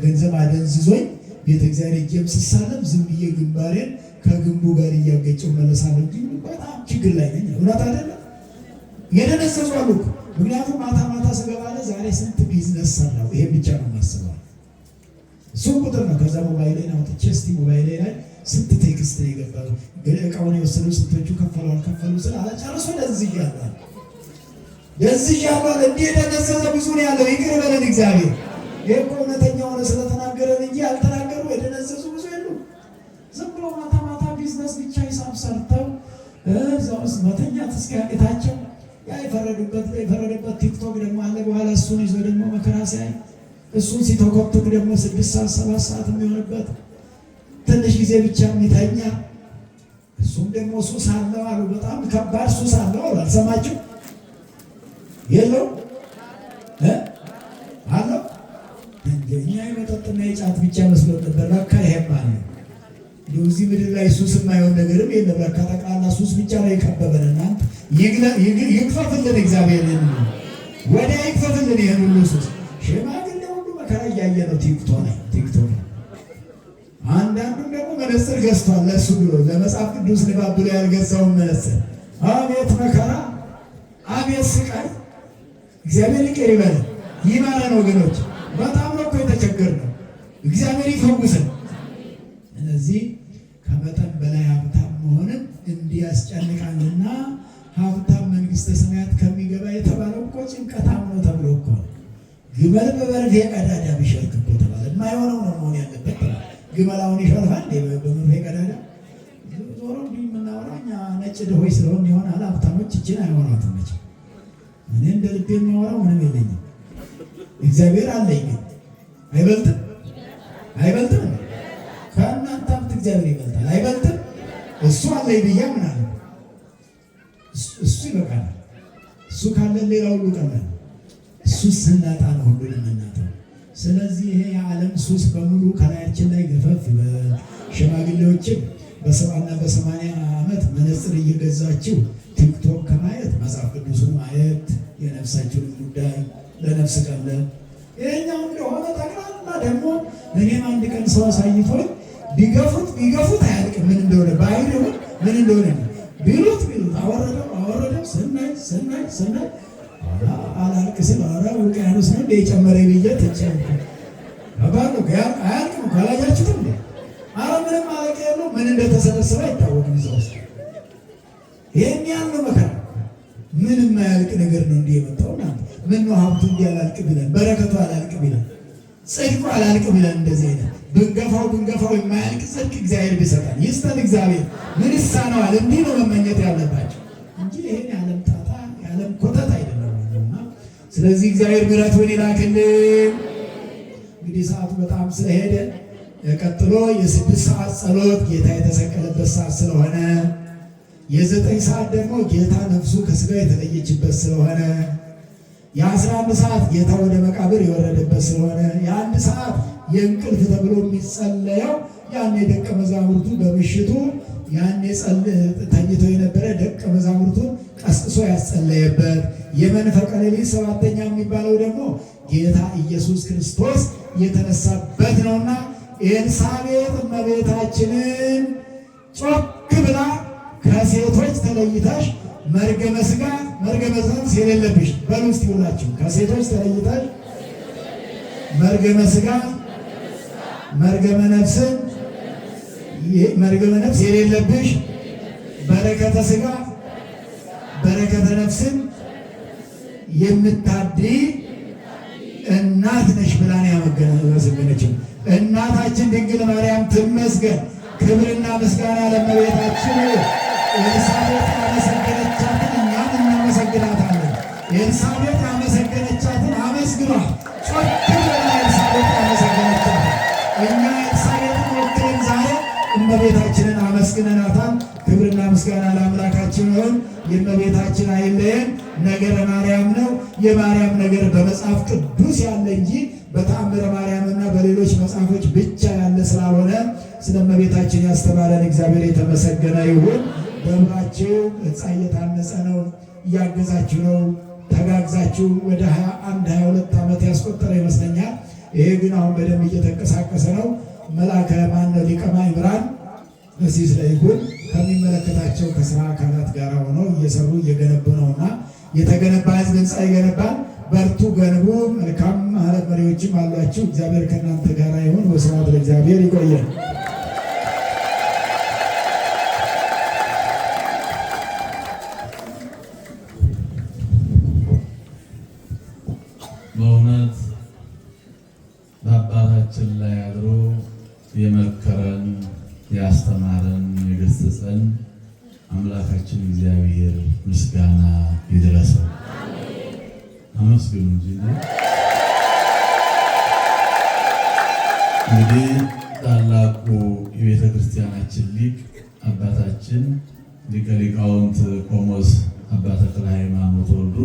ገንዘብ አደንዝዞኝ ቤተ እግዚአብሔር እጄም ስሳለም ዝም ብዬ ግንባሬን ከግንቡ ጋር እያገጨው መለሳለሁ እንጂ በጣም ችግር ላይ ነኝ። እውነት አይደለም? የደነዘዙ አሉ። ምክንያቱም ማታ ማታ ስገባለ ዛሬ ስንት ቢዝነስ ሰራው ይሄ ብቻ ነው የማስበው። እሱም ቁጥር ነው። ከዛ ሞባይሌን አውጥቼ እስቲ ሞባይሌ ላይ ስንት ቴክስት ነው የገባው፣ እቃውን የወሰዱ ስንቶቹ ከፈሉ አልከፈሉ ስላለ ጨርሶ ለዚህ ያላል እንዲህ የደነዘዘ ብዙ ነው ያለው። ይቅር በለን እግዚአብሔር። ይህ እኮ እውነተኛ ሆነ ስለተናገረን እንጂ ያልተናገሩ የደነዘዙ ብዙ የሉ። ዝም ብሎ ማታ ማታ ቢዝነስ ብቻ ሂሳብ ሰርተው እዛ ውስጥ መተኛት እስኪያቅታቸው ያ የፈረደበት ቲክቶክ ደግሞ አለ። በኋላ እሱን ይዞ ደግሞ መከራ ሲያይ እሱን ሲተኮትክ ደግሞ 6 ሰዓት 7 ሰዓት የሚሆንበት ትንሽ ጊዜ ብቻ የሚተኛ እሱም ደግሞ ሱስ አለው አሉ። በጣም ከባድ ሱስ አለው አሉ። አልሰማችሁ? የለው አለው። እኛ የመጠጥና የጫት ብቻ መስሎት ነበር። ለካ ይሄም አለ። እዚህ ምድር ላይ ሱስ የማይሆን ነገርም የለም። ለካ ጠቅላላ ሱስ ብቻ ላይ የከበበን። እናንተ ይክፈፍልን እግዚአብሔር፣ ወዲያ ይክፈፍልን ይህን ሁሉ ሱስ። ሽማግሌ ሁሉ መከራ እያየ ነው ቲክቶክ። አንዳንዱም ደግሞ መነጽር ገዝቷል ለእሱ ብሎ ለመጽሐፍ ቅዱስ ንባብ ብሎ ያልገዛውን መነጽር። አቤት መከራ፣ አቤት ስቃይ። እግዚአብሔር ይቅር ይበለን ይማረን ወገኖች። በጣም ነው እኮ የተቸገርነው። እግዚአብሔር ይፈውሰን። ስለዚህ ከመጠን በላይ ሀብታም መሆንን እንዲያስጨንቃልና ሀብታም መንግስተ ሰማያት ከሚገባ የተባለው እኮ ጭንቀታም ነው ተብሎ እኮ ግመል በበርፌ ቀዳዳ ቢሸርክ እኮ ተባለ። የማይሆነው ነው መሆን ያለበት። ግመል አሁን ይሸርፋል በበርፌ ቀዳዳ? ዞሮ እንዲህ የምናወራው እኛ ነጭ ድሆች ስለሆን ይሆናል። ሀብታሞች እችን አይሆኗትም መቼም። እኔ እንደ ልቤ የሚያወራው ምንም የለኝም። እግዚአብሔር አለኝ ግን አይበልጥም? አይበልጥም? ከእናንተ ሀብት እግዚአብሔር ይበልጣል። አይበልጥም? እሱ አለኝ ብዬ አምናለሁ። እሱ ይበቃል። እሱ ካለን ሌላ ሁሉ ቀላል። እሱ ስናጣ ነው ሁሉን የምናጣው። ስለዚህ ይሄ የዓለም ሱስ በሙሉ ከላያችን ላይ ገፈፍ። በሽማግሌዎችም በ70 እና በ80 ዓመት መነጽር እየገዛችሁ ቲክቶክ ከማየት መጽሐፍ ቅዱስን ማየት የነፍሳችሁን ጉዳይ ለነፍስ ቀለብ ይሄኛው እንደሆነ ጠቅላላ ደግሞ እኔም አንድ ቀን ሰው አሳይቶኝ ቢገፉት አያልቅም። ምን እንደሆነ ባይሆን ምን እንደሆነ ቢሉት አወረደው ስናይ አላልቅ ስል ኧረ ውቅያኖስ ነው እንደ የጨመረ ብዬ ተጨንኩ። አባሉ አያልቅም ካላያችሁትም እንዴ ኧረ ምንም አለቀ ያለው ምን እንደተሰበሰበ አይታወቅም። እዛ ውስጥ ይሄን ያለው መከራ ምንም አያልቅ ነገር ነው እንዲህ የመጣው ና ምን ነው ሀብቱ እንዲህ አላልቅ ብለን በረከቱ አላልቅ ብለን ጽድቁ አላልቅ ብለን እንደዚህ አይነት ብንገፋው የማያልቅ ጽድቅ እግዚአብሔር ቢሰጠን ይስጠን። እግዚአብሔር ምን ይሳነዋል? እንዲህ ነው መመኘት ያለባቸው እንጂ ይሄን የዓለም ጣጣ የዓለም ኮተት አይደለም። ስለዚህ እግዚአብሔር ምሕረቱን ይላክልን። እንግዲህ ሰዓቱ በጣም ስለሄደ ቀጥሎ የ6 ሰዓት ጸሎት ጌታ የተሰቀለበት ሰዓት ስለሆነ የ9 ሰዓት ደግሞ ጌታ ነፍሱ ከስጋው የተለየችበት ስለሆነ፣ የ11 ሰዓት ጌታ ወደ መቃብር የወረደበት ስለሆነ፣ የ1 ሰዓት የእንቅልፍ ተብሎ የሚጸለየው ያኔ ደቀ መዛሙርቱ በምሽቱ ያኔ ተኝቶ የነበረ ደቀ መዛሙርቱን ቀስቅሶ ያጸለየበት፣ የመንፈቀ ሌሊት 7ኛ የሚባለው ደግሞ ጌታ ኢየሱስ ክርስቶስ የተነሳበት ነውና ኤልሳቤጥ እመቤታችንን ጮክ ብላ ከሴቶች ተለይተሽ መርገመ ሥጋ መርገመ ነፍስ የሌለብሽ በሉ እስቲ ሁላችሁ ከሴቶች ተለይተሽ መርገመ ሥጋ መርገመ ነፍስን መርገመ ነፍስ የሌለብሽ በረከተ ሥጋ በረከተ ነፍስን የምታድይ እናት ነሽ ብላን ያመሰገነችው እናታችን ድንግል ማርያም ትመስገን። ክብርና ምስጋና ለእመቤታችን። ኤልሳቤጥ ያመሰገነቻትን እኛም እናመሰግናታለን። ኤልሳቤጥ ያመሰገነቻትን አመስግኗል። ጮክ ብላ ኤልሳቤጥ ያመሰገነቻትን እኛ ኤልሳቤጥን ወክለን ዛሬ እመቤታችንን አመስግነናታል። ክብርና ምስጋና ለአምላካችን ይሁን። የእመቤታችን አይለየን። ነገረ ማርያም ነው። የማርያም ነገር በመጽሐፍ ቅዱስ ያለ እንጂ በተአምረ ማርያምና በሌሎች መጽሐፎች ብቻ ያለ ስላልሆነ ስለ እመቤታችን ያስተማረን እግዚአብሔር የተመሰገነ ይሁን። ደብራችሁ ሕንፃ እየታነጸ ነው፣ እያገዛችሁ ነው። ተጋግዛችሁ ወደ 21-22 ዓመት ያስቆጠረ ይመስለኛል። ይሄ ግን አሁን በደንብ እየተንቀሳቀሰ ነው። መልአከ ማነው ሊቀ ማእምራን እዚህ ስለይኩን ከሚመለከታቸው ከስራ አካላት ጋር ሆነው እየሰሩ እየገነቡ ነውና የተገነባ ህዝብ ህንፃ ይገነባል። በርቱ፣ ገንቡ። መልካም ማለት መሪዎችም አሏችሁ። እግዚአብሔር ከእናንተ ጋር ይሁን። ወስብሐት ለእግዚአብሔር። ይቆየን። በእውነት በአባታችን ላይ አድሮ የመከረን ያስተማረን የገሰጸን አምላካችን እግዚአብሔር ምስጋና ይድረሰው። አመስግኑ እንጂ እንግዲህ ታላቁ የቤተ ክርስቲያናችን ሊቅ አባታችን ሊቀ ሊቃውንት ቆሞስ አባ ተክለ ሃይማኖት ወልዱ